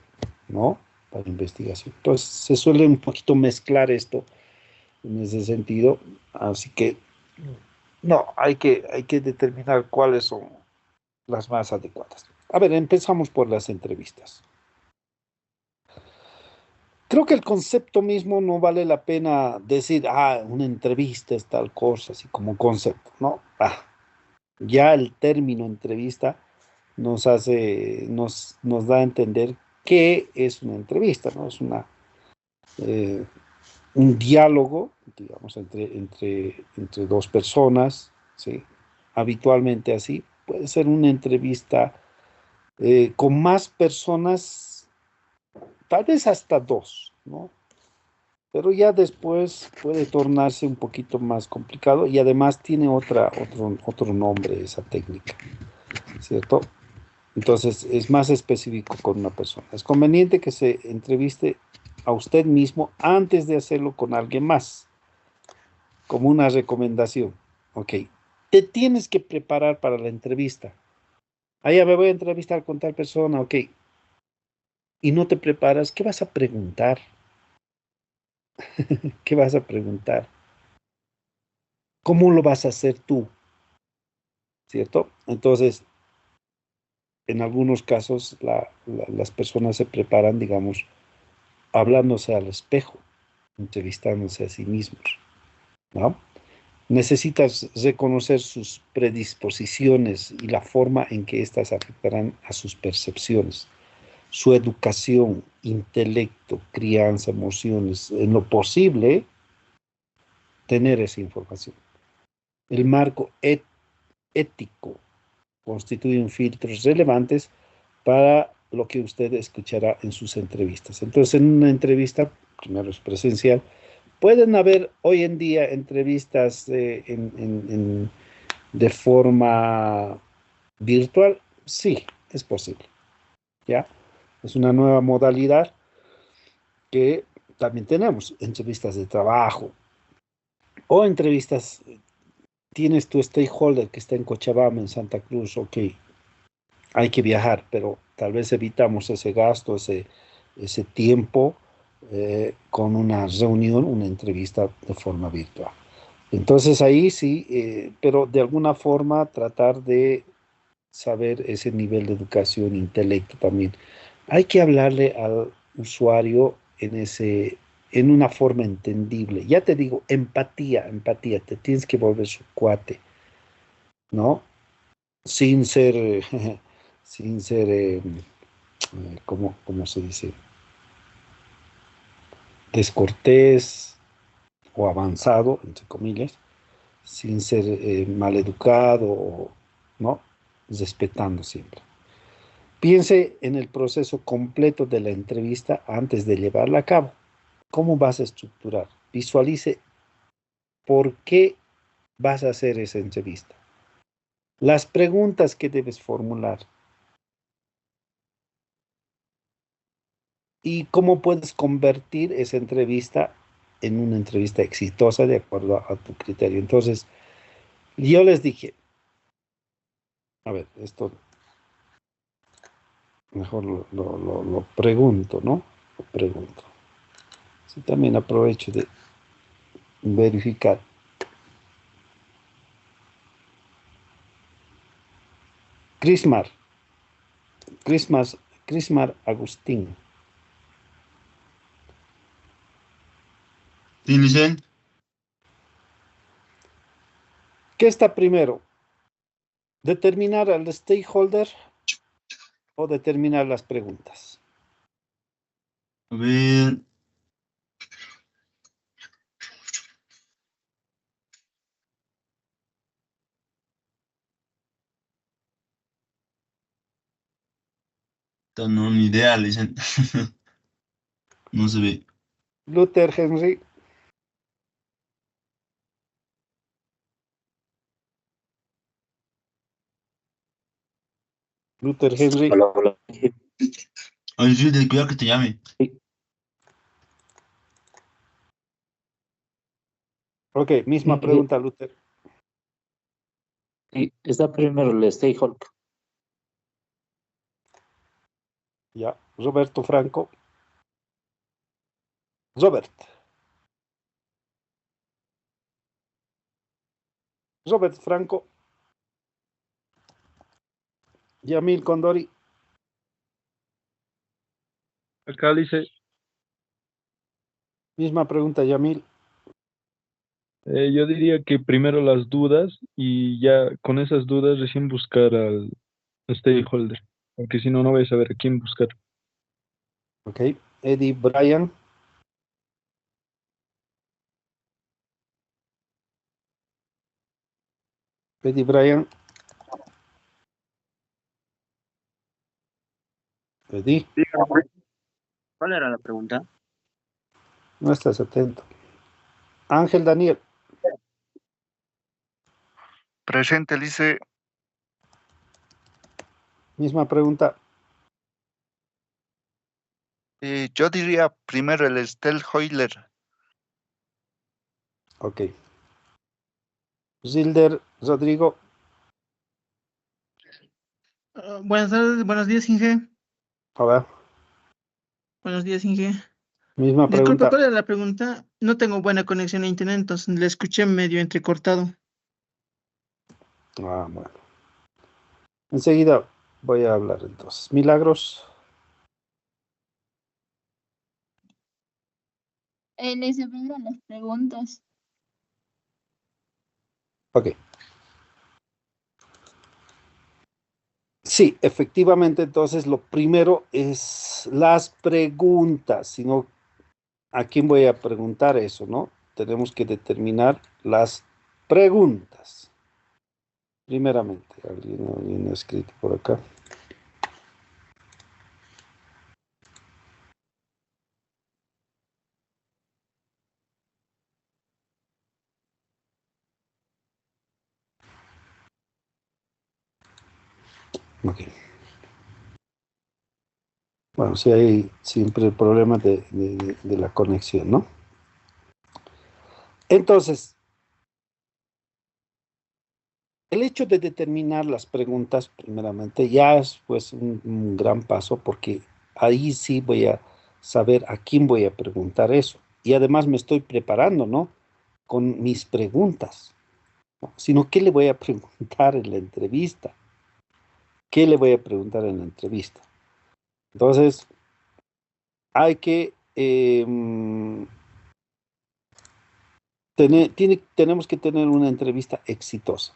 ¿no? Para investigación. Entonces, se suele un poquito mezclar esto en ese sentido, así que no, hay que determinar cuáles son las más adecuadas. A ver, empezamos por las entrevistas. Creo que el concepto mismo no vale la pena decir, una entrevista es tal cosa, así como concepto, ¿no? Ya el término entrevista nos da a entender qué es una entrevista, ¿no? Es eh, un diálogo, digamos, entre dos personas, ¿sí? Habitualmente así. Puede ser una entrevista con más personas, tal vez hasta dos, ¿no? Pero ya después puede tornarse un poquito más complicado y además tiene otro nombre esa técnica, ¿cierto? Entonces es más específico con una persona. Es conveniente que se entreviste a usted mismo antes de hacerlo con alguien más, como una recomendación. Ok, te tienes que preparar para la entrevista. Ya me voy a entrevistar con tal persona, ok. Y no te preparas, ¿qué vas a preguntar? ¿Qué vas a preguntar? ¿Cómo lo vas a hacer tú? ¿Cierto? Entonces, en algunos casos las personas se preparan, digamos, hablándose al espejo, entrevistándose a sí mismos, ¿no? Necesitas reconocer sus predisposiciones y la forma en que éstas afectarán a sus percepciones, su educación, intelecto, crianza, emociones, en lo posible, tener esa información. El marco ético constituyen filtros relevantes para lo que usted escuchará en sus entrevistas. Entonces, en una entrevista, primero es presencial, pueden haber hoy en día entrevistas de forma virtual, sí, es posible, ¿ya? Es una nueva modalidad que también tenemos, entrevistas de trabajo o entrevistas, tienes tu stakeholder que está en Cochabamba, en Santa Cruz, ok, hay que viajar, pero tal vez evitamos ese gasto, ese tiempo con una reunión, una entrevista de forma virtual. Entonces ahí sí, pero de alguna forma tratar de saber ese nivel de educación, intelecto también. Hay que hablarle al usuario en una forma entendible. Ya te digo, empatía, te tienes que volver su cuate, ¿no? Sin ser, sin ser, ¿cómo se dice? Descortés o avanzado, entre comillas, sin ser maleducado, ¿no? Respetando siempre. Piense en el proceso completo de la entrevista antes de llevarla a cabo. ¿Cómo vas a estructurar? Visualice por qué vas a hacer esa entrevista. Las preguntas que debes formular. Y cómo puedes convertir esa entrevista en una entrevista exitosa de acuerdo a tu criterio. Entonces, yo les dije, a ver, esto mejor lo pregunto, ¿no? Lo pregunto. Sí, también aprovecho de verificar. Crismar, Crismar Agustín. Sí, Licen. ¿Qué está primero? ¿Determinar al stakeholder o determinar las preguntas? A ver. No, ni idea, Licen. No se ve. Luther Henry. Luther Henry. Hola, hola. Oye, sí, ten cuidado que te llame. Ok, misma pregunta, Luther. Sí, está primero el stakeholder. Ya, Roberto Franco. Robert Franco. Yamil Condori. Acá dice, Misma pregunta, Yamil. yo diría que primero las dudas y ya con esas dudas recién buscar al stakeholder, porque si no, no voy a saber a quién buscar. Ok, Eddie Bryan. Eddie Bryan. Eddie, ¿Cuál era la pregunta? no estás atento. Ángel Daniel. Presente, Lice. Misma pregunta. Yo diría primero el stakeholder. Ok. Zilder Rodrigo. Buenas tardes, buenos días, Inge. A ver, Buenos días, Inge. misma Disculpe, pregunta. ¿cuál era la pregunta? No tengo buena conexión a internet, entonces le escuché medio entrecortado. Ah, bueno. Enseguida voy a hablar entonces. Milagros. Les primero las preguntas. Ok. Sí, efectivamente, entonces lo primero es las preguntas, sino a quién voy a preguntar eso, ¿no? Tenemos que determinar las preguntas. Primeramente, alguien ha escrito por acá. Ok. Bueno, sí hay siempre el problema de la conexión, ¿no? Entonces, el hecho de determinar las preguntas, primeramente, ya es pues un gran paso porque ahí sí voy a saber a quién voy a preguntar eso. Y además me estoy preparando, ¿no? Con mis preguntas, ¿no? Sino, ¿qué le voy a preguntar en la entrevista? ¿Qué le voy a preguntar en la entrevista? Entonces, hay que tenemos que tener una entrevista exitosa,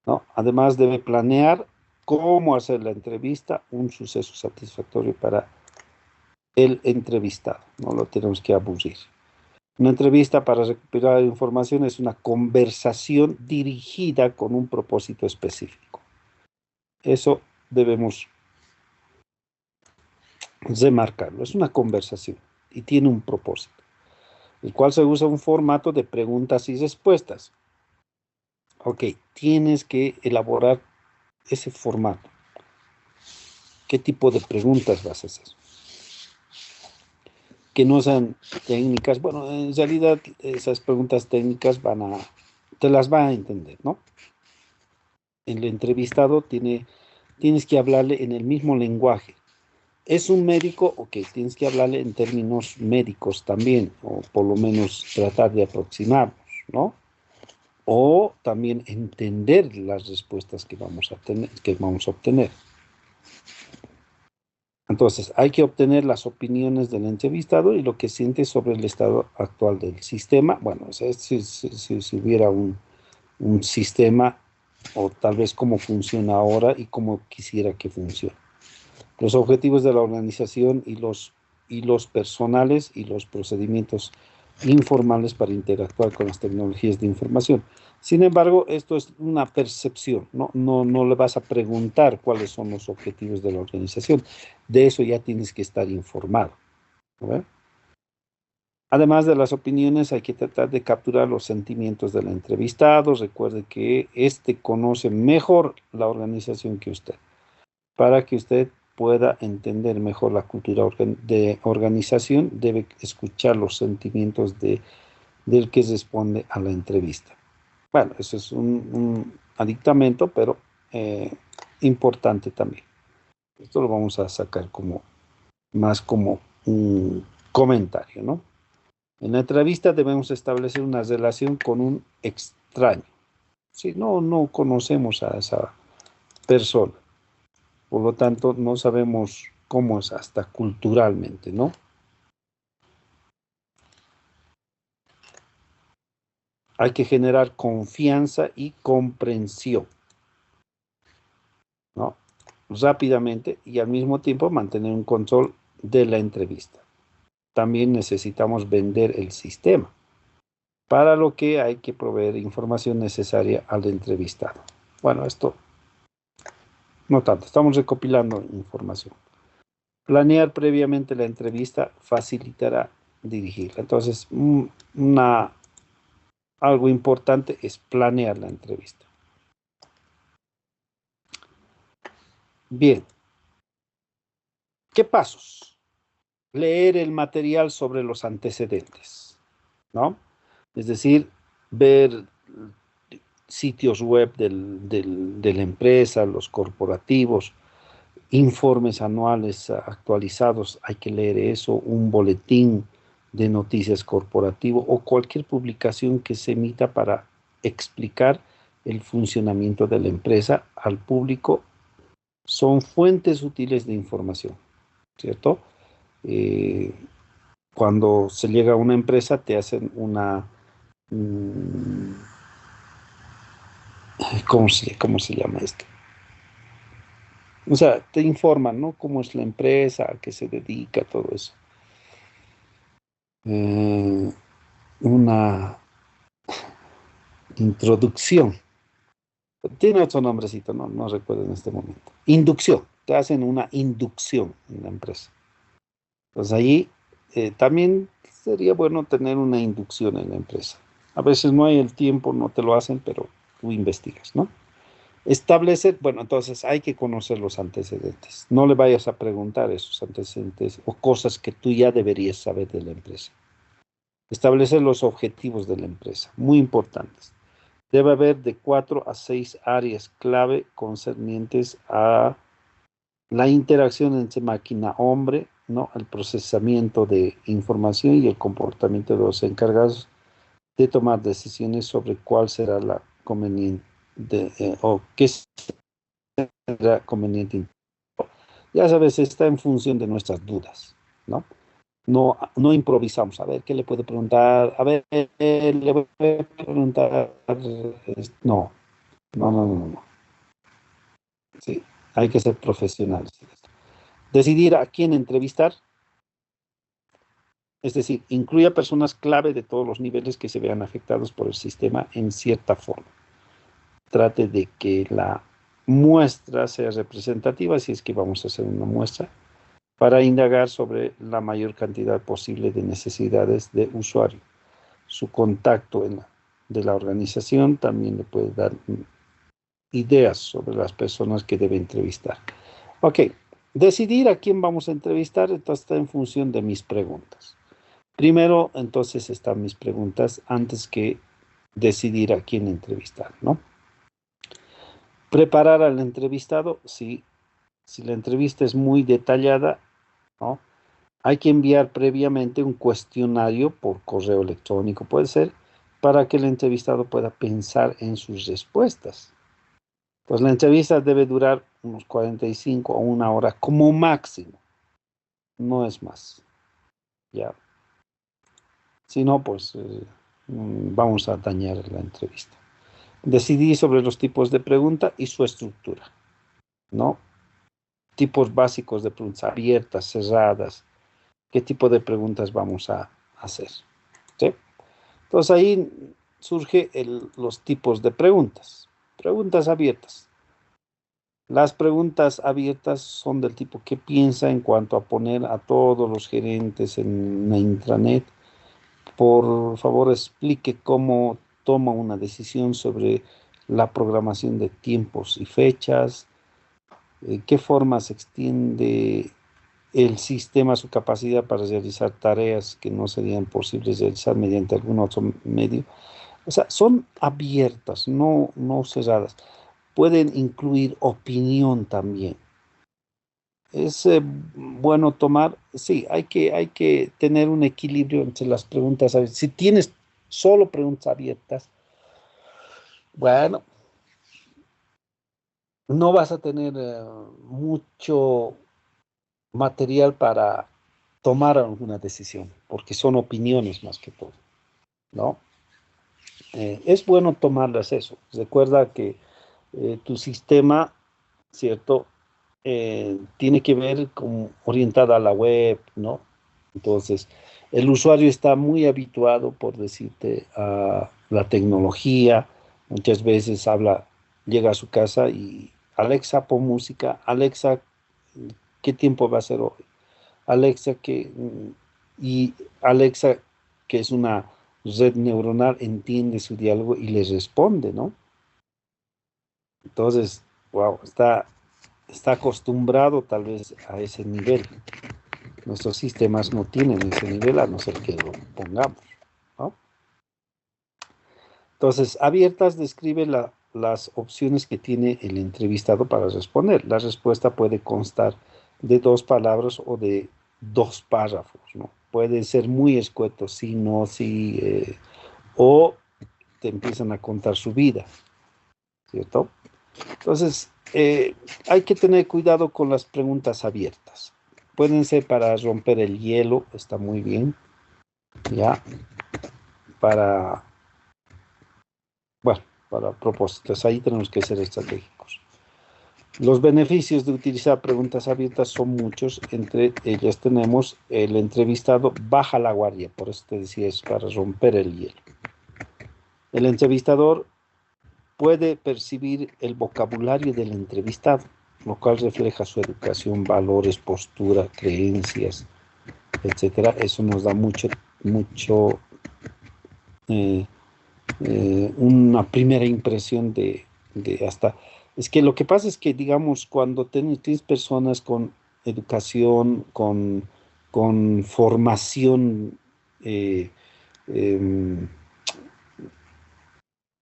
¿no? Además debe planear cómo hacer la entrevista un suceso satisfactorio para el entrevistado, no lo tenemos que aburrir. Una entrevista para recopilar información es una conversación dirigida con un propósito específico. Eso debemos remarcarlo. Es una conversación y tiene un propósito, el cual se usa un formato de preguntas y respuestas. Ok, tienes que elaborar ese formato. ¿Qué tipo de preguntas vas a hacer? Que no sean técnicas. Bueno, en realidad esas preguntas técnicas te las va a entender, ¿no? El entrevistado tienes que hablarle en el mismo lenguaje. ¿Es un médico? Ok, tienes que hablarle en términos médicos también, o por lo menos tratar de aproximarnos, ¿no? O también entender las respuestas que vamos a obtener. Entonces, hay que obtener las opiniones del entrevistado y lo que siente sobre el estado actual del sistema. Bueno, si hubiera un sistema, o tal vez cómo funciona ahora y cómo quisiera que funcione. Los objetivos de la organización y los personales y los procedimientos informales para interactuar con las tecnologías de información. Sin embargo, esto es una percepción, no le vas a preguntar cuáles son los objetivos de la organización. De eso ya tienes que estar informado, ¿no? Además de las opiniones, hay que tratar de capturar los sentimientos del entrevistado. Recuerde que éste conoce mejor la organización que usted, para que usted pueda entender mejor la cultura de organización, debe escuchar los sentimientos del que responde a la entrevista. Bueno, eso es un adictamento, pero importante también. Esto lo vamos a sacar más como un comentario, ¿no? En la entrevista debemos establecer una relación con un extraño. Si no conocemos a esa persona, por lo tanto no sabemos cómo es hasta culturalmente, ¿no? Hay que generar confianza y comprensión, ¿no? Rápidamente y al mismo tiempo mantener un control de la entrevista. También necesitamos vender el sistema, para lo que hay que proveer información necesaria al entrevistado. Bueno, esto no tanto, estamos recopilando información. Planear previamente la entrevista facilitará dirigirla. Entonces, algo importante es planear la entrevista. Bien. ¿Qué pasos? Leer el material sobre los antecedentes, ¿no? Es decir, ver sitios web de la empresa, los corporativos, informes anuales actualizados, hay que leer eso, un boletín de noticias corporativo o cualquier publicación que se emita para explicar el funcionamiento de la empresa al público, son fuentes útiles de información, ¿cierto? Cuando se llega a una empresa te hacen ¿cómo se llama esto? O sea, te informan, ¿no? Cómo es la empresa, a qué se dedica, todo eso. Una introducción. Tiene otro nombrecito, no recuerdo en este momento. Inducción. Te hacen una inducción en la empresa. Pues ahí también sería bueno tener una inducción en la empresa. A veces no hay el tiempo, no te lo hacen, pero tú investigas, ¿no? Establecer, bueno, entonces hay que conocer los antecedentes. No le vayas a preguntar esos antecedentes o cosas que tú ya deberías saber de la empresa. Establecer los objetivos de la empresa, muy importantes. Debe haber de 4 a 6 áreas clave concernientes a la interacción entre máquina-hombre, ¿no? El procesamiento de información y el comportamiento de los encargados de tomar decisiones sobre cuál será la conveniente o qué será conveniente. Ya sabes, está en función de nuestras dudas, ¿no? No improvisamos. A ver, ¿qué le puedo preguntar? A ver, le voy a preguntar. No. Sí, hay que ser profesionales. Decidir a quién entrevistar. Es decir, incluye a personas clave de todos los niveles que se vean afectados por el sistema en cierta forma. Trate de que la muestra sea representativa, si es que vamos a hacer una muestra, para indagar sobre la mayor cantidad posible de necesidades de usuario. Su contacto de la organización también le puede dar ideas sobre las personas que debe entrevistar. Ok, decidir a quién vamos a entrevistar, entonces está en función de mis preguntas. Primero, entonces, están mis preguntas antes que decidir a quién entrevistar, ¿no? Preparar al entrevistado, sí. Si la entrevista es muy detallada, ¿no? Hay que enviar previamente un cuestionario por correo electrónico, puede ser, para que el entrevistado pueda pensar en sus respuestas. Pues la entrevista debe durar unos 45 o una hora como máximo. No es más. Ya. Si no, pues vamos a dañar la entrevista. Decidir sobre los tipos de pregunta y su estructura, ¿no? Tipos básicos de preguntas, abiertas, cerradas. ¿Qué tipo de preguntas vamos a hacer? ¿Sí? Entonces ahí surge los tipos de preguntas. Preguntas abiertas. Las preguntas abiertas son del tipo ¿qué piensa en cuanto a poner a todos los gerentes en la intranet? Por favor, explique cómo toma una decisión sobre la programación de tiempos y fechas, qué forma se extiende el sistema, su capacidad para realizar tareas que no serían posibles realizar mediante algún otro medio. O sea, son abiertas, no cerradas. Pueden incluir opinión también. Es bueno tomar, sí, hay que tener un equilibrio entre las preguntas abiertas. Si tienes solo preguntas abiertas, bueno, no vas a tener mucho material para tomar alguna decisión, porque son opiniones más que todo, ¿no? Es bueno tomarlas eso. Recuerda que tu sistema, ¿cierto? Tiene que ver con orientada a la web, ¿no? Entonces, el usuario está muy habituado, por decirte, a la tecnología. Muchas veces llega a su casa y Alexa, pon música. Alexa, ¿qué tiempo va a ser hoy? Alexa, y Alexa, que es una red neuronal, entiende su diálogo y le responde, ¿no? Entonces, wow, está acostumbrado tal vez a ese nivel. Nuestros sistemas no tienen ese nivel a no ser que lo pongamos, ¿no? Entonces, abiertas describe las opciones que tiene el entrevistado para responder. La respuesta puede constar de 2 palabras o de 2 párrafos, ¿no? Puede ser muy escueto, sí, no, sí, o te empiezan a contar su vida, ¿cierto? Entonces, hay que tener cuidado con las preguntas abiertas. Pueden ser para romper el hielo, está muy bien, ¿ya? Para propósitos, ahí tenemos que ser estratégicos. Los beneficios de utilizar preguntas abiertas son muchos, entre ellas tenemos el entrevistado baja la guardia, por eso te decía, es para romper el hielo. El entrevistador puede percibir el vocabulario del entrevistado, lo cual refleja su educación, valores, postura, creencias, etcétera. Eso nos da una primera impresión de hasta... Es que lo que pasa es que, digamos, cuando tienes personas con educación, con formación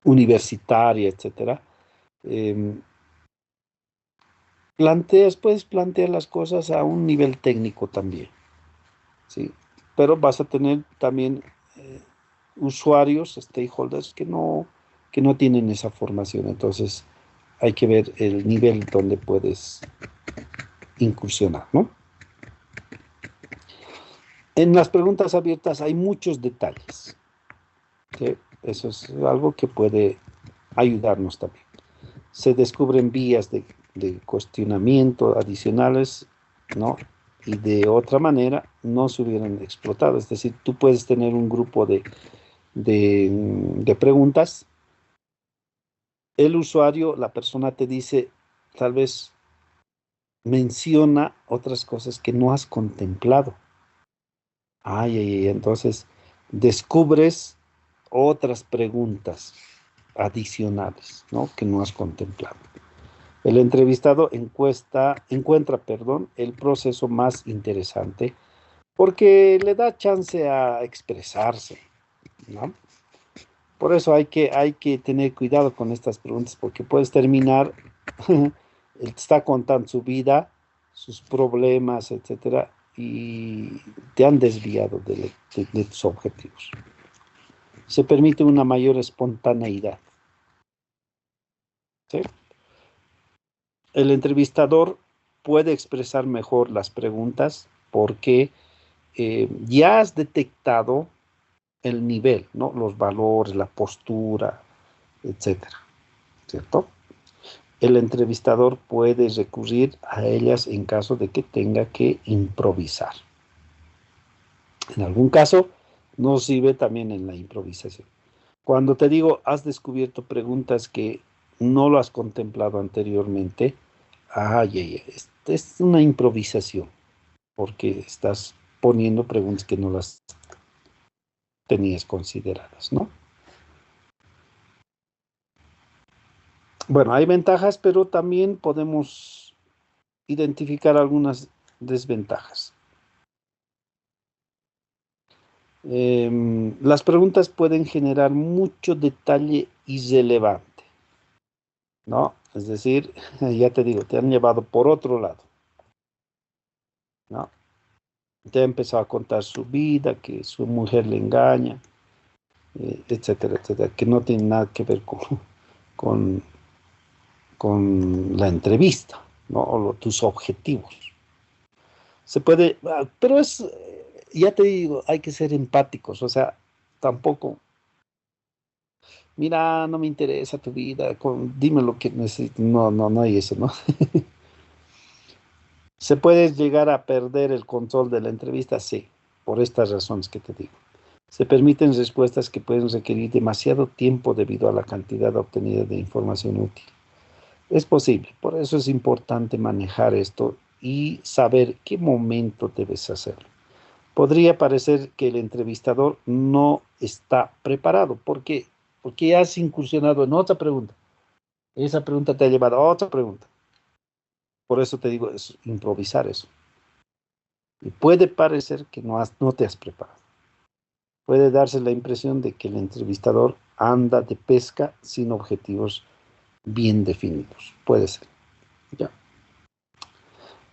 universitaria, etcétera, puedes plantear las cosas a un nivel técnico también, ¿sí? Pero vas a tener también usuarios, stakeholders, que no tienen esa formación. Entonces, hay que ver el nivel donde puedes incursionar, ¿no? En las preguntas abiertas hay muchos detalles, ¿sí? Eso es algo que puede ayudarnos también. Se descubren vías de cuestionamiento adicionales, ¿no? y de otra manera no se hubieran explotado. Es decir, tú puedes tener un grupo de preguntas. El usuario, la persona te dice, tal vez menciona otras cosas que no has contemplado. Entonces descubres otras preguntas adicionales, ¿no? Que no has contemplado. El entrevistado encuentra, el proceso más interesante porque le da chance a expresarse, ¿no? Por eso hay que tener cuidado con estas preguntas, porque puedes terminar, él te está contando su vida, sus problemas, etcétera, y te han desviado de tus objetivos. Se permite una mayor espontaneidad, ¿sí? El entrevistador puede expresar mejor las preguntas porque ya has detectado el nivel, ¿no? Los valores, la postura, etcétera, ¿cierto? El entrevistador puede recurrir a ellas en caso de que tenga que improvisar. En algún caso, nos sirve también en la improvisación. Cuando te digo, has descubierto preguntas que no lo has contemplado anteriormente, es una improvisación, porque estás poniendo preguntas que no las tenías consideradas, ¿no? Bueno, hay ventajas, pero también podemos identificar algunas desventajas. Las preguntas pueden generar mucho detalle irrelevante, ¿no? Es decir, ya te digo, te han llevado por otro lado, ¿no? Te ha empezado a contar su vida, que su mujer le engaña, etcétera, etcétera, que no tiene nada que ver con la entrevista, ¿no? O tus objetivos. Se puede, pero ya te digo, hay que ser empáticos, o sea, tampoco, mira, no me interesa tu vida, dime lo que necesitas, no hay eso, ¿no? ¿Se puede llegar a perder el control de la entrevista? Sí, por estas razones que te digo. Se permiten respuestas que pueden requerir demasiado tiempo debido a la cantidad obtenida de información útil. Es posible, por eso es importante manejar esto y saber qué momento debes hacerlo. Podría parecer que el entrevistador no está preparado. ¿Por qué? Porque has incursionado en otra pregunta. Esa pregunta te ha llevado a otra pregunta. Por eso te digo, es improvisar eso. Y puede parecer que no te has preparado. Puede darse la impresión de que el entrevistador anda de pesca sin objetivos bien definidos. Puede ser. Ya.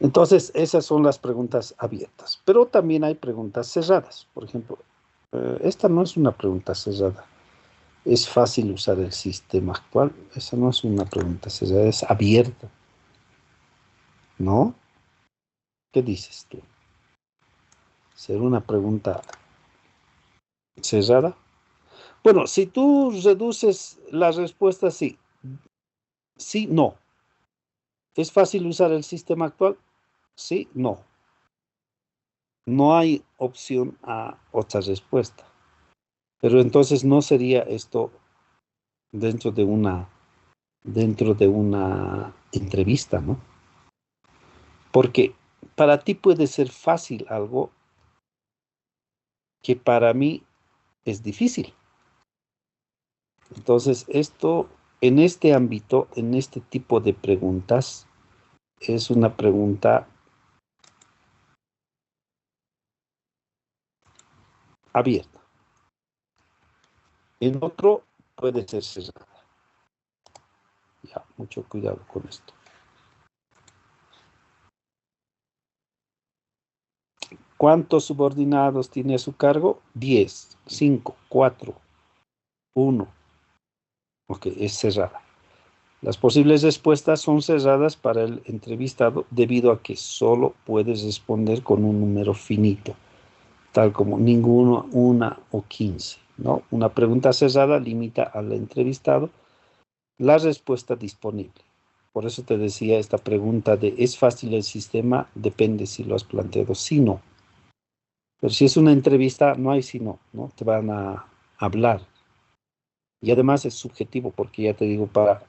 Entonces, esas son las preguntas abiertas. Pero también hay preguntas cerradas. Por ejemplo, esta no es una pregunta cerrada. ¿Es fácil usar el sistema actual? Esa no es una pregunta cerrada, es abierta. ¿No? ¿Qué dices tú? ¿Será una pregunta cerrada? Bueno, si tú reduces la respuesta, sí. Sí, no. ¿Es fácil usar el sistema actual? Sí, no. No hay opción a otra respuesta. Pero entonces no sería esto dentro de una entrevista, ¿no? Porque para ti puede ser fácil algo que para mí es difícil. Entonces, esto, en este ámbito, en este tipo de preguntas, es una pregunta abierta. En otro puede ser cerrada. Ya, mucho cuidado con esto. ¿Cuántos subordinados tiene a su cargo? 10, 5, 4, 1. Ok, es cerrada. Las posibles respuestas son cerradas para el entrevistado debido a que solo puedes responder con un número finito, tal como ninguno, 1 o 15, ¿no? Una pregunta cerrada limita al entrevistado la respuesta disponible. Por eso te decía esta pregunta de ¿es fácil el sistema? Depende si lo has planteado, sí, no. Pero si es una entrevista, no hay sí, no, ¿no? Te van a hablar. Y además es subjetivo, porque ya te digo, para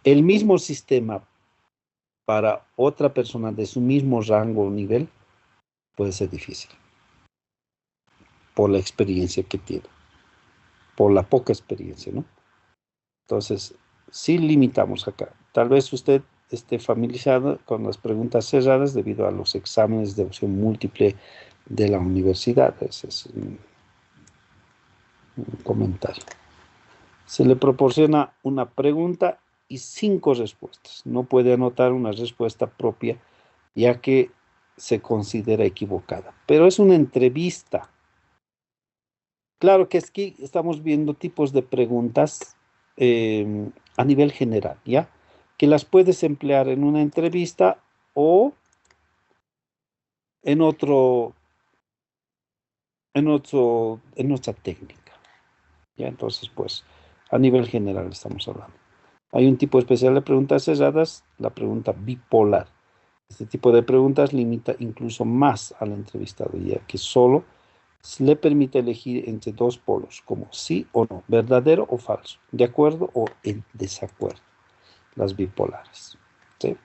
el mismo sistema, para otra persona de su mismo rango o nivel, puede ser difícil. Por la experiencia que tiene. Por la poca experiencia, ¿no? Entonces, sí limitamos acá. Tal vez usted esté familiarizado con las preguntas cerradas debido a los exámenes de opción múltiple de la universidad. Ese es un comentario. Se le proporciona una pregunta y 5 respuestas. No puede anotar una respuesta propia, ya que se considera equivocada. Pero es una entrevista. Claro que aquí estamos viendo tipos de preguntas a nivel general, ¿ya? Que las puedes emplear en una entrevista o en en otra técnica, ¿ya? Entonces, pues, a nivel general estamos hablando. Hay un tipo especial de preguntas cerradas, la pregunta bipolar. Este tipo de preguntas limita incluso más al entrevistado, ya que solo le permite elegir entre dos polos, como sí o no, verdadero o falso, de acuerdo o en desacuerdo, las bipolares. ¿Sí?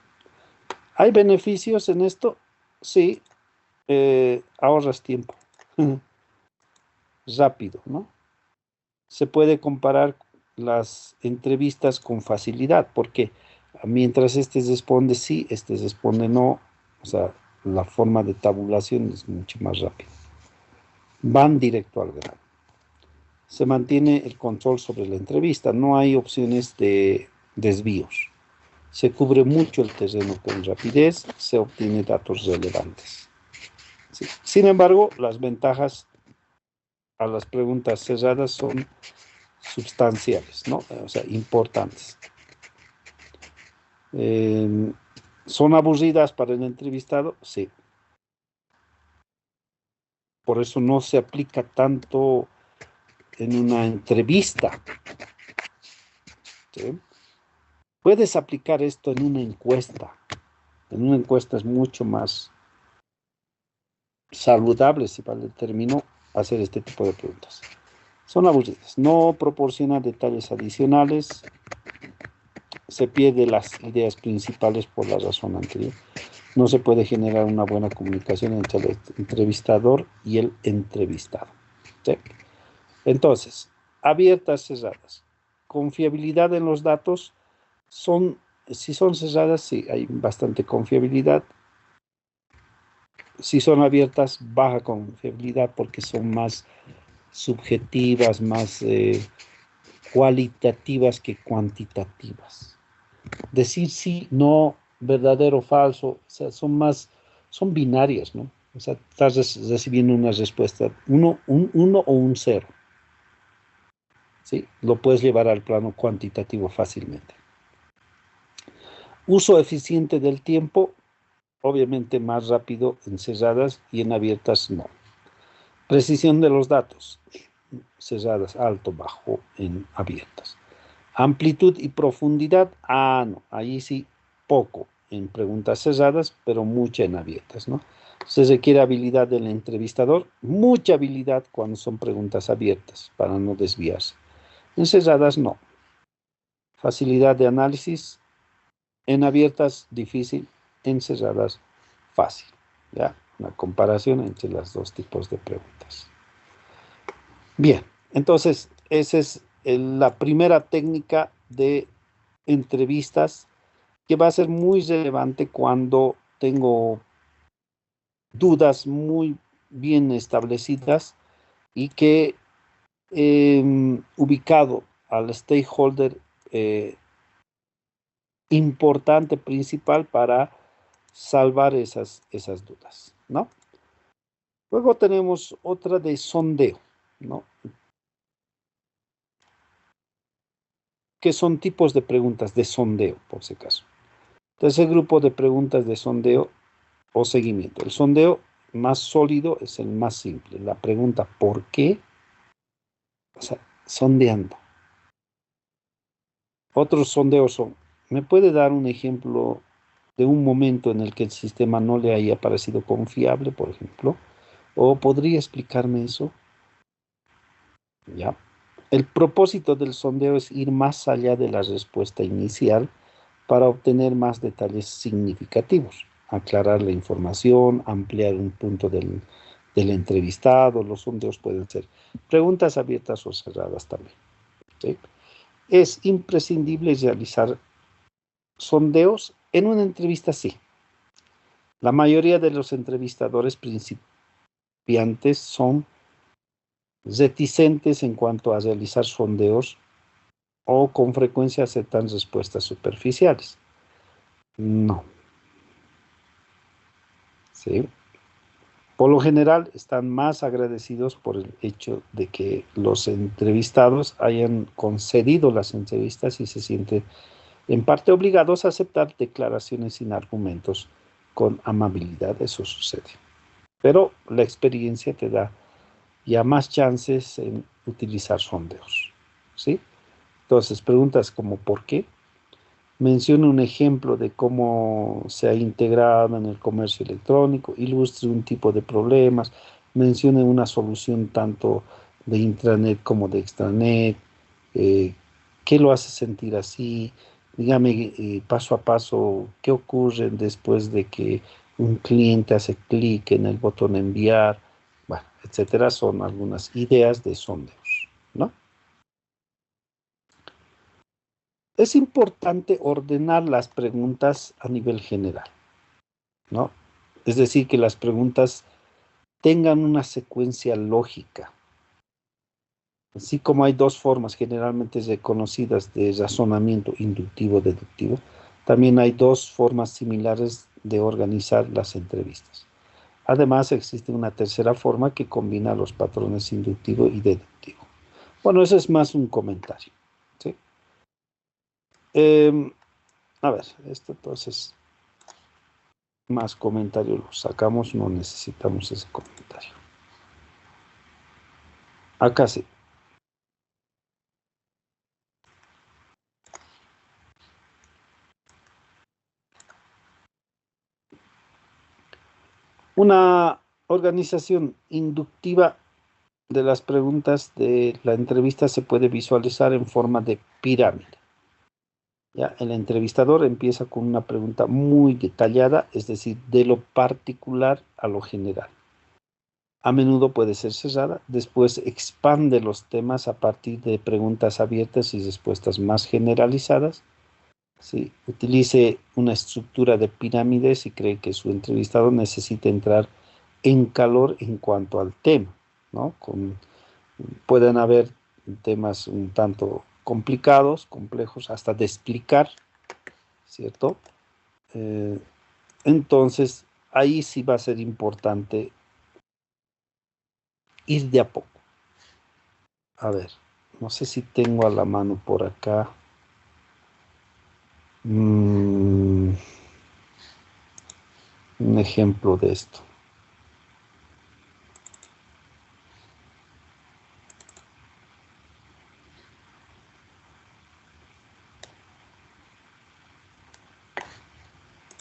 ¿Hay beneficios en esto? Sí, ahorras tiempo, rápido, ¿no? Se puede comparar las entrevistas con facilidad, porque mientras este responde sí, este responde no, o sea, la forma de tabulación es mucho más rápida. Van directo al grano. Se mantiene el control sobre la entrevista, no hay opciones de desvíos. Se cubre mucho el terreno con rapidez, se obtienen datos relevantes. Sí. Sin embargo, las ventajas a las preguntas cerradas son sustanciales, ¿no? O sea, importantes. ¿Son aburridas para el entrevistado? Sí. Por eso no se aplica tanto en una entrevista. ¿Sí? Puedes aplicar esto en una encuesta. En una encuesta es mucho más saludable, si vale el término, hacer este tipo de preguntas. Son aburridas. No proporciona detalles adicionales. Se pierde las ideas principales por la razón anterior. No se puede generar una buena comunicación entre el entrevistador y el entrevistado. ¿Sí? Entonces, abiertas, cerradas. Confiabilidad en los datos si son cerradas, sí, hay bastante confiabilidad. Si son abiertas, baja confiabilidad porque son más subjetivas, más cualitativas que cuantitativas. Decir sí, no, verdadero, falso, o sea, son binarias, ¿no? O sea, estás recibiendo una respuesta, un 1 o un 0. ¿Sí? Lo puedes llevar al plano cuantitativo fácilmente. Uso eficiente del tiempo, obviamente más rápido en cerradas y en abiertas no. Precisión de los datos, cerradas, alto, bajo, en abiertas. Amplitud y profundidad, no, ahí sí, poco en preguntas cerradas, pero mucha en abiertas, ¿no? Se requiere habilidad del entrevistador, mucha habilidad cuando son preguntas abiertas, para no desviarse. En cerradas, no. Facilidad de análisis, en abiertas, difícil, en cerradas, fácil. ¿Ya? Una comparación entre los dos tipos de preguntas. Bien, entonces, esa es la primera técnica de entrevistas que va a ser muy relevante cuando tengo dudas muy bien establecidas y que ubicado al stakeholder importante, principal para salvar esas dudas, ¿no? Luego tenemos otra de sondeo, ¿no? Que son tipos de preguntas de sondeo, por si acaso. Tercer grupo de preguntas de sondeo o seguimiento. El sondeo más sólido es el más simple. La pregunta ¿por qué? O sea, sondeando. Otros sondeos son ¿Me puede dar un ejemplo de un momento en el que el sistema no le haya parecido confiable, por ejemplo? ¿O podría explicarme eso? Ya. El propósito del sondeo es ir más allá de la respuesta inicial para obtener más detalles significativos, aclarar la información, ampliar un punto del entrevistado. Los sondeos pueden ser preguntas abiertas o cerradas también. ¿Sí? Es imprescindible realizar sondeos en una entrevista, sí. La mayoría de los entrevistadores principiantes son reticentes en cuanto a realizar sondeos o con frecuencia aceptan respuestas superficiales. No. ¿Sí? Por lo general están más agradecidos por el hecho de que los entrevistados hayan concedido las entrevistas y se sienten en parte obligados a aceptar declaraciones sin argumentos con amabilidad. Eso sucede. Pero la experiencia te da ya más chances en utilizar sondeos. ¿Sí? Entonces, preguntas como ¿por qué? Mencione un ejemplo de cómo se ha integrado en el comercio electrónico, ilustre un tipo de problemas, mencione una solución tanto de intranet como de extranet, eh, qué lo hace sentir así, dígame paso a paso qué ocurre después de que un cliente hace clic en el botón enviar, bueno, etcétera, son algunas ideas de sondeos, ¿no? Es importante ordenar las preguntas a nivel general, ¿no? Es decir, que las preguntas tengan una secuencia lógica. Así como hay dos formas generalmente reconocidas de razonamiento inductivo-deductivo, también hay dos formas similares de organizar las entrevistas. Además, existe una tercera forma que combina los patrones inductivo y deductivo. Bueno, eso es más un comentario, ¿sí? A ver, esto entonces, más comentario lo sacamos, no necesitamos ese comentario. Acá sí. Una organización inductiva de las preguntas de la entrevista se puede visualizar en forma de pirámide. ¿Ya? El entrevistador empieza con una pregunta muy detallada, es decir, de lo particular a lo general. A menudo puede ser cerrada, después expande los temas a partir de preguntas abiertas y respuestas más generalizadas. ¿Sí? Utilice una estructura de pirámide si cree que su entrevistado necesita entrar en calor en cuanto al tema, ¿no? Pueden haber temas un tanto complicados, complejos, hasta de explicar, ¿cierto? Entonces, ahí sí va a ser importante ir de a poco. A ver, no sé si tengo a la mano por acá. Un ejemplo de esto.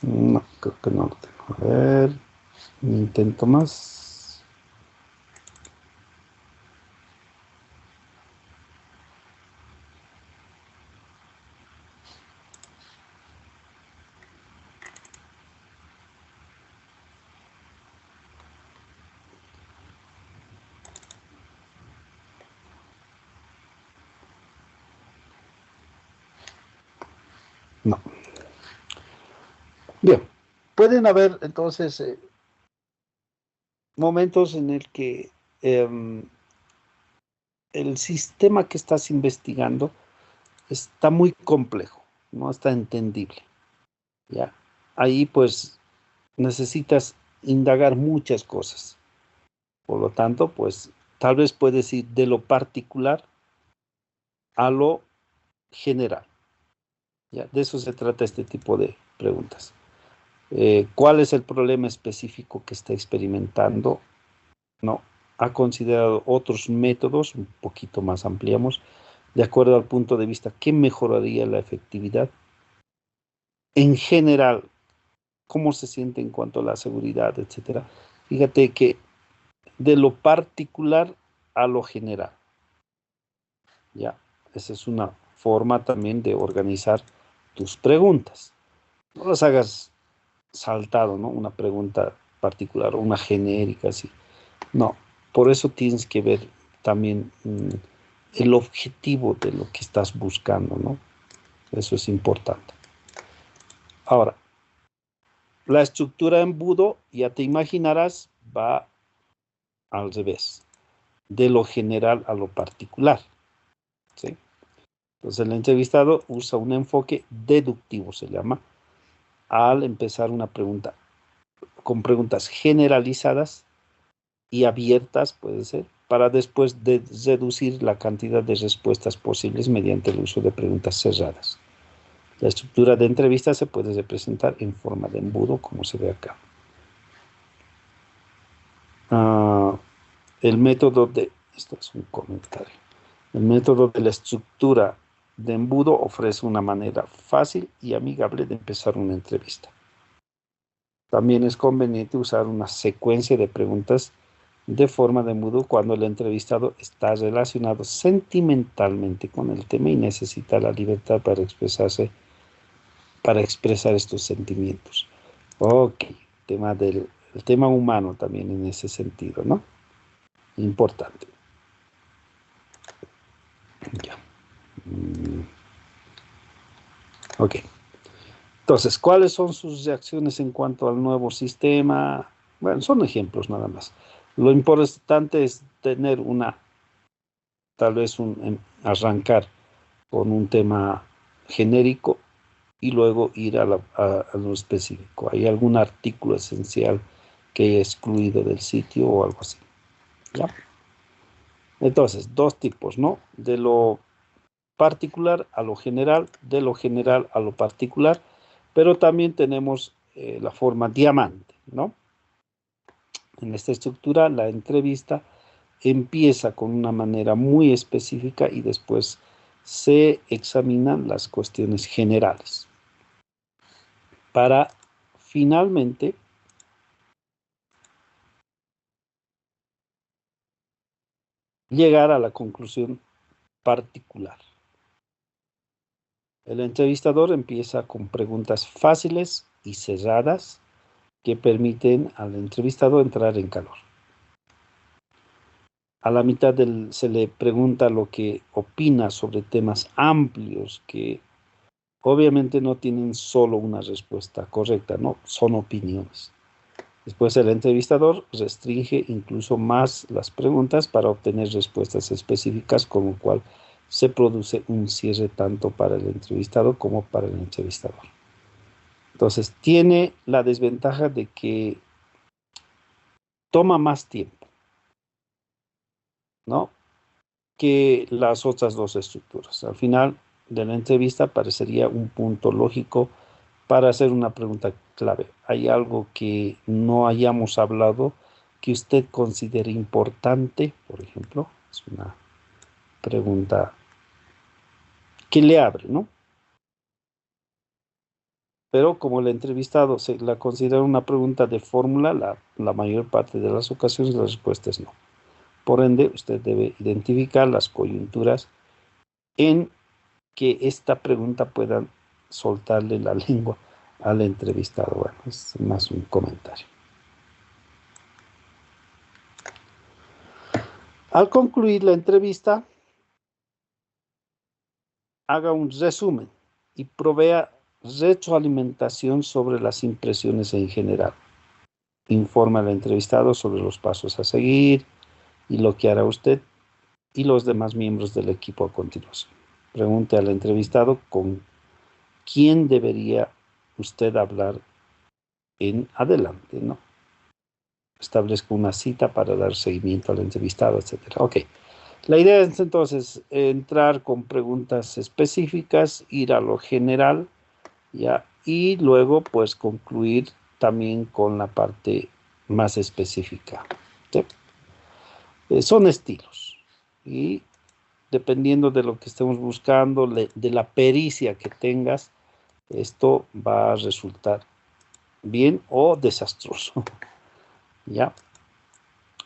No, creo que no lo tengo. A ver, un intento más. No. Bien, pueden haber entonces momentos en el que el sistema que estás investigando está muy complejo, no está entendible. ¿Ya? Ahí pues necesitas indagar muchas cosas. Por lo tanto, pues tal vez puedes ir de lo particular a lo general. ¿Ya? De eso se trata este tipo de preguntas. ¿Cuál es el problema específico que está experimentando? No. ¿Ha considerado otros métodos? Un poquito más ampliamos. De acuerdo al punto de vista, ¿qué mejoraría la efectividad? en general, cómo se siente en cuanto a la seguridad, etcétera. Fíjate que de lo particular a lo general. Ya, esa es una forma también de organizar tus preguntas. No las hagas saltado, ¿no? Una pregunta particular o una genérica, así. No, por eso tienes que ver también el objetivo de lo que estás buscando, ¿no? Eso es importante. Ahora, la estructura de embudo, ya te imaginarás, va al revés, de lo general a lo particular, ¿sí? Entonces el entrevistado usa un enfoque deductivo, se llama, al empezar una pregunta, con preguntas generalizadas y abiertas, puede ser, para después reducir la cantidad de respuestas posibles mediante el uso de preguntas cerradas. La estructura de entrevista se puede representar en forma de embudo, como se ve acá. El método de, esto es un comentario, el método de la estructura de embudo ofrece una manera fácil y amigable de empezar una entrevista. También es conveniente usar una secuencia de preguntas de forma de embudo cuando el entrevistado está relacionado sentimentalmente con el tema y necesita la libertad para expresarse, para expresar estos sentimientos. Ok, el tema humano también en ese sentido, ¿no? Importante. Ya. Ok. Entonces, ¿cuáles son sus reacciones en cuanto al nuevo sistema? Bueno, son ejemplos nada más. Lo importante es tener tal vez arrancar con un tema genérico y luego ir a lo específico. ¿Hay algún artículo esencial que haya excluido del sitio o algo así? ¿Ya? Entonces, dos tipos, ¿no? De lo particular a lo general, de lo general a lo particular, pero también tenemos la forma diamante, ¿no? En esta estructura, la entrevista empieza con una manera muy específica y después se examinan las cuestiones generales para finalmente llegar a la conclusión particular. El entrevistador empieza con preguntas fáciles y cerradas que permiten al entrevistado entrar en calor. A la mitad se le pregunta lo que opina sobre temas amplios que obviamente no tienen solo una respuesta correcta, no, son opiniones. Después el entrevistador restringe incluso más las preguntas para obtener respuestas específicas, con lo cual se produce un cierre tanto para el entrevistado como para el entrevistador. Entonces, tiene la desventaja de que toma más tiempo, ¿no?, que las otras dos estructuras. Al final de la entrevista parecería un punto lógico para hacer una pregunta clave. ¿Hay algo que no hayamos hablado que usted considere importante? Por ejemplo, es una pregunta que le abre, ¿no? Pero como el entrevistado se la considera una pregunta de fórmula, la mayor parte de las ocasiones la respuesta es no. Por ende, usted debe identificar las coyunturas en que esta pregunta pueda soltarle la lengua al entrevistado. Bueno, es más un comentario. Al concluir la entrevista, haga un resumen y provea retroalimentación sobre las impresiones en general. Informa al entrevistado sobre los pasos a seguir y lo que hará usted y los demás miembros del equipo a continuación. Pregunte al entrevistado con quién debería usted hablar en adelante, ¿no? Establezca una cita para dar seguimiento al entrevistado, etc. Ok. La idea es entonces entrar con preguntas específicas, ir a lo general, ¿ya? Y luego pues concluir también con la parte más específica, ¿sí? Son estilos y dependiendo de lo que estemos buscando, de la pericia que tengas, esto va a resultar bien o desastroso. ¿Ya?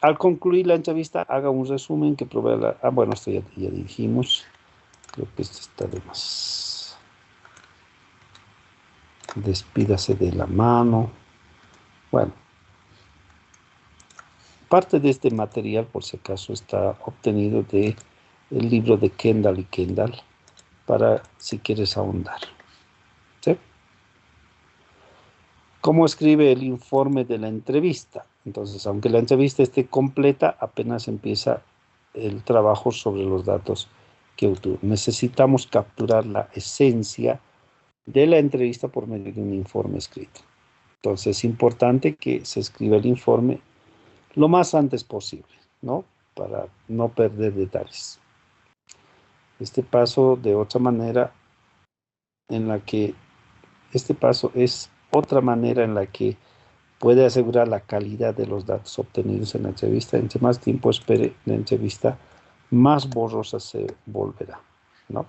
Al concluir la entrevista, haga un resumen que provea la... Ah, bueno, esto ya dijimos. Creo que esto está de más. Despídase de la mano. Bueno. Parte de este material, por si acaso, está obtenido del libro de Kendall y Kendall, para si quieres ahondar. ¿Sí? ¿Cómo escribe el informe de la entrevista? Entonces, aunque la entrevista esté completa, apenas empieza el trabajo sobre los datos que obtuvo. Necesitamos capturar la esencia de la entrevista por medio de un informe escrito. Entonces, es importante que se escriba el informe lo más antes posible, ¿no? Para no perder detalles. Este paso de otra manera en la que, este paso es otra manera en la que puede asegurar la calidad de los datos obtenidos en la entrevista. Entre más tiempo espere la entrevista, más borrosa se volverá, ¿no?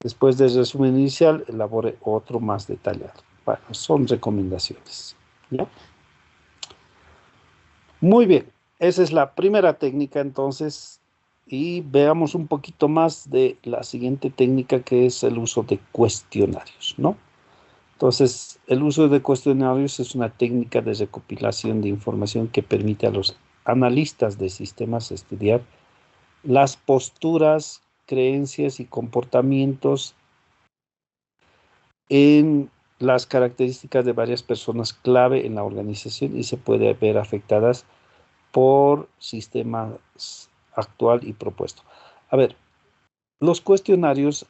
Después del resumen inicial, elabore otro más detallado. Bueno, son recomendaciones, ¿no? Muy bien, esa es la primera técnica entonces, y veamos un poquito más de la siguiente técnica, que es el uso de cuestionarios, ¿no? Entonces, el uso de cuestionarios es una técnica de recopilación de información que permite a los analistas de sistemas estudiar las posturas, creencias y comportamientos en las características de varias personas clave en la organización y se puede ver afectadas por sistemas actual y propuesto. A ver, los cuestionarios,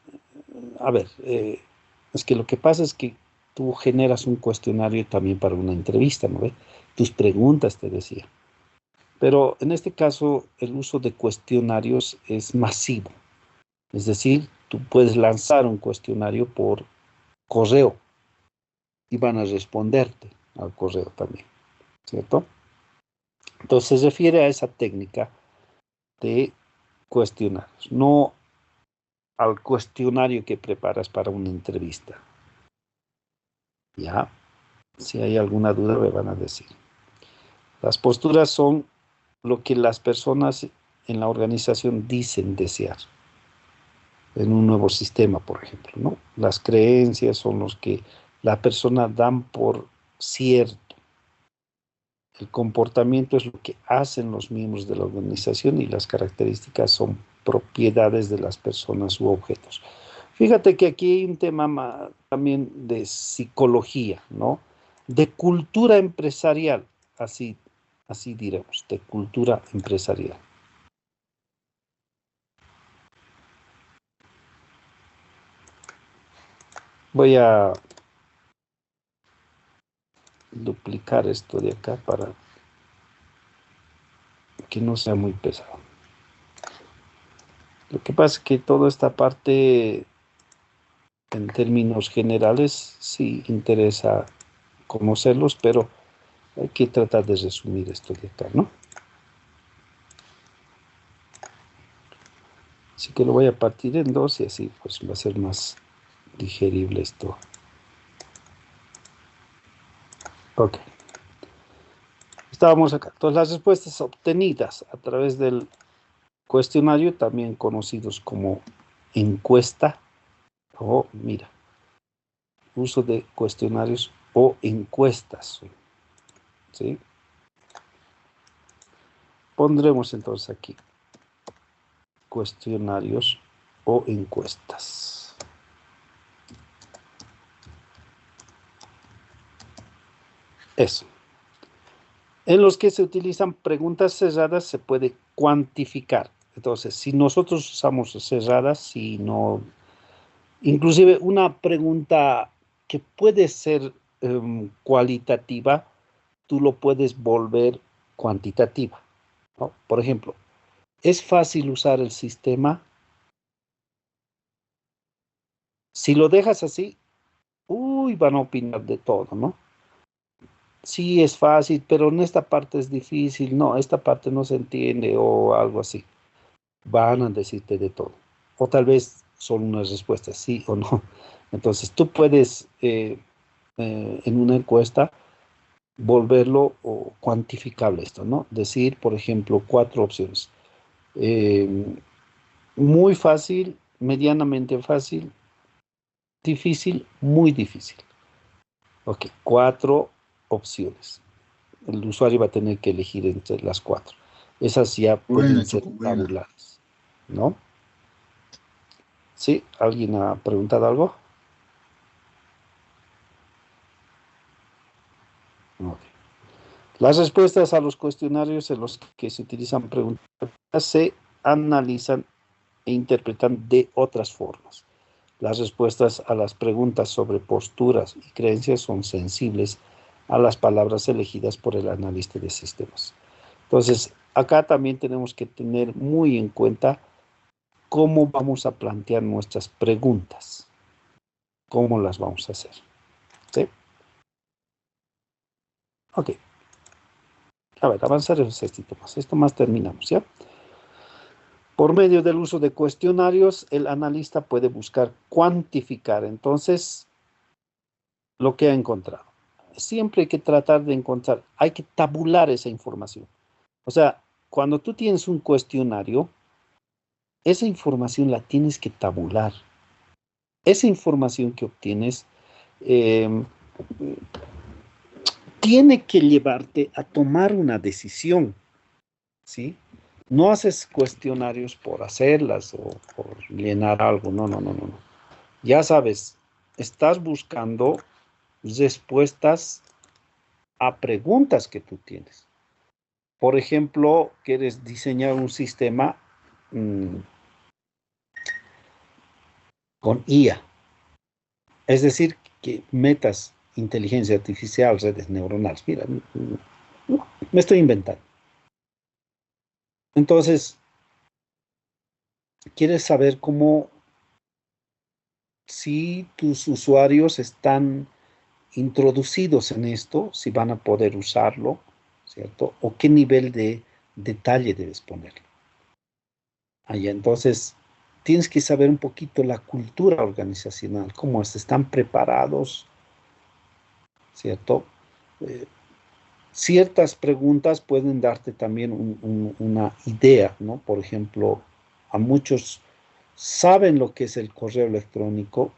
es que lo que pasa es que tú generas un cuestionario también para una entrevista, ¿no ve? Tus preguntas, te decía. Pero en este caso, el uso de cuestionarios es masivo. Es decir, tú puedes lanzar un cuestionario por correo y van a responderte al correo también, ¿cierto? Entonces se refiere a esa técnica de cuestionarios, no al cuestionario que preparas para una entrevista. Ya, si hay alguna duda me van a decir. Las posturas son lo que las personas en la organización dicen desear en un nuevo sistema, por ejemplo, ¿no? Las creencias son los que la persona dan por cierto. El comportamiento es lo que hacen los miembros de la organización y las características son propiedades de las personas u objetos. Fíjate que aquí hay un tema también de psicología, ¿no? De cultura empresarial, así diremos, de cultura empresarial. Voy a duplicar esto de acá para que no sea muy pesado. Lo que pasa es que toda esta parte, en términos generales, sí interesa conocerlos, pero hay que tratar de resumir esto de acá, ¿no? Así que lo voy a partir en dos y así pues va a ser más digerible esto. Ok. Estábamos acá. Entonces las respuestas obtenidas a través del cuestionario, también conocidos como encuesta, o mira, uso de cuestionarios o encuestas, ¿sí? Pondremos entonces aquí cuestionarios o encuestas. Eso. En los que se utilizan preguntas cerradas se puede cuantificar. Entonces, si nosotros usamos cerradas, si no, inclusive una pregunta que puede ser cualitativa, tú lo puedes volver cuantitativa, ¿no? Por ejemplo, ¿es fácil usar el sistema? Si lo dejas así, van a opinar de todo, ¿no? Sí, es fácil, pero en esta parte es difícil, no, esta parte no se entiende o algo así. Van a decirte de todo. O tal vez son unas respuestas sí o no. Entonces, tú puedes en una encuesta volverlo o cuantificable esto, ¿no? Decir, por ejemplo, 4 opciones. Muy fácil, medianamente fácil, difícil, muy difícil. Ok, 4 opciones. El usuario va a tener que elegir entre las 4. Esas ya pueden Buena, ser Choco, buena. tabulares, ¿no? ¿Sí? ¿Alguien ha preguntado algo? Ok. Las respuestas a los cuestionarios en los que se utilizan preguntas se analizan e interpretan de otras formas. Las respuestas a las preguntas sobre posturas y creencias son sensibles a las palabras elegidas por el analista de sistemas. Entonces, acá también tenemos que tener muy en cuenta cómo vamos a plantear nuestras preguntas, cómo las vamos a hacer. ¿Sí? Ok. A ver, avanzar en este más. Esto más terminamos, ¿ya? Por medio del uso de cuestionarios, el analista puede buscar cuantificar, entonces, lo que ha encontrado. Siempre hay que tratar de encontrar, hay que tabular esa información. O sea, cuando tú tienes un cuestionario, esa información la tienes que tabular. Esa información que obtienes tiene que llevarte a tomar una decisión, ¿sí? No haces cuestionarios por hacerlas o por llenar algo, no. Ya sabes, estás buscando respuestas a preguntas que tú tienes. Por ejemplo, quieres diseñar un sistema con IA, es decir, que metas inteligencia artificial, redes neuronales. Mira, me estoy inventando. Entonces, quieres saber cómo, si tus usuarios están introducidos en esto, si van a poder usarlo, ¿cierto? O qué nivel de detalle debes ponerlo. Allá, entonces, tienes que saber un poquito la cultura organizacional, cómo están preparados, ¿cierto? Ciertas preguntas pueden darte también una idea, ¿no? Por ejemplo, a muchos saben lo que es el correo electrónico,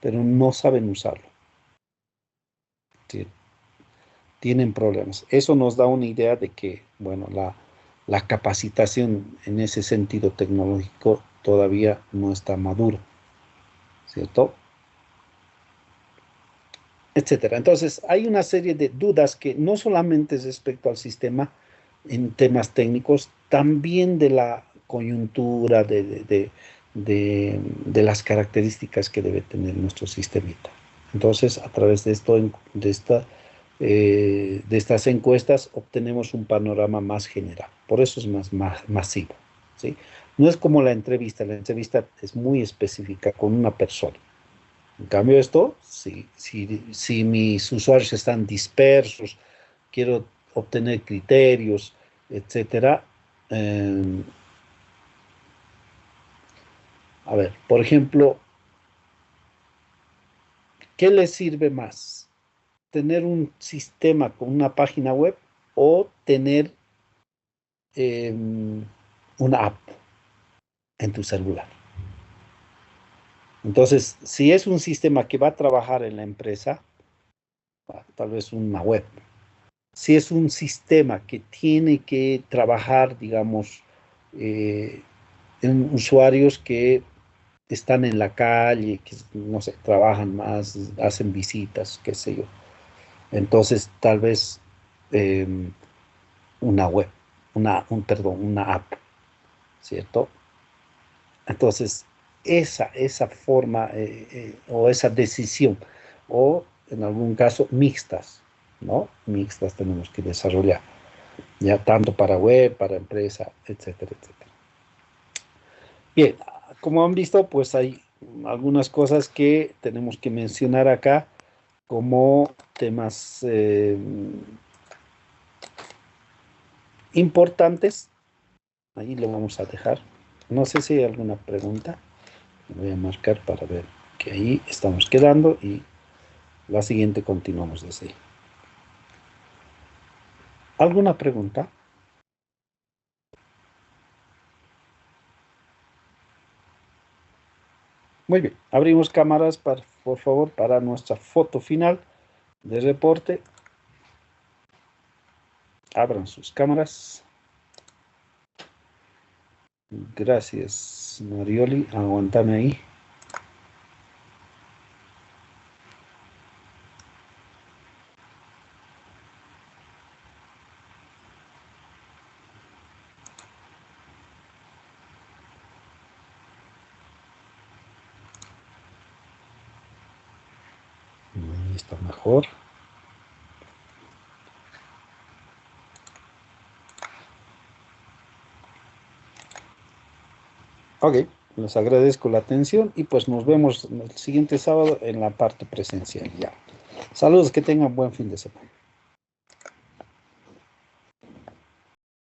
pero no saben usarlo. ¿Sí? Tienen problemas. Eso nos da una idea de que, bueno, la capacitación en ese sentido tecnológico todavía no está madura, ¿cierto? Etcétera. Entonces, hay una serie de dudas que no solamente es respecto al sistema en temas técnicos, también de la coyuntura, de las características que debe tener nuestro sistemita. Entonces, a través de esto, de estas encuestas, obtenemos un panorama más general. Por eso es más masivo, ¿sí? No es como la entrevista es muy específica con una persona. En cambio, esto, si mis usuarios están dispersos, quiero obtener criterios, etcétera. A ver, por ejemplo, ¿qué les sirve más? ¿Tener un sistema con una página web o tener una app en tu celular? Entonces, si es un sistema que va a trabajar en la empresa, tal vez una web. Si es un sistema que tiene que trabajar, digamos, en usuarios que están en la calle, que no sé, trabajan más, hacen visitas, qué sé yo. Entonces, tal vez una web, una app, ¿cierto? Entonces, esa forma o esa decisión, o en algún caso mixtas, ¿no? Mixtas tenemos que desarrollar, ya tanto para web, para empresa, etcétera, etcétera. Bien, como han visto, pues hay algunas cosas que tenemos que mencionar acá como temas importantes. Ahí lo vamos a dejar. No sé si hay alguna pregunta. Me voy a marcar para ver qué que ahí estamos quedando y la siguiente continuamos desde ahí. ¿Alguna pregunta? Muy bien, abrimos cámaras, por favor, para nuestra foto final de reporte. Abran sus cámaras. Gracias, Marioli. Aguántame ahí. Ahí está mejor. Ok, les agradezco la atención y pues nos vemos el siguiente sábado en la parte presencial ya. Saludos, que tengan buen fin de semana.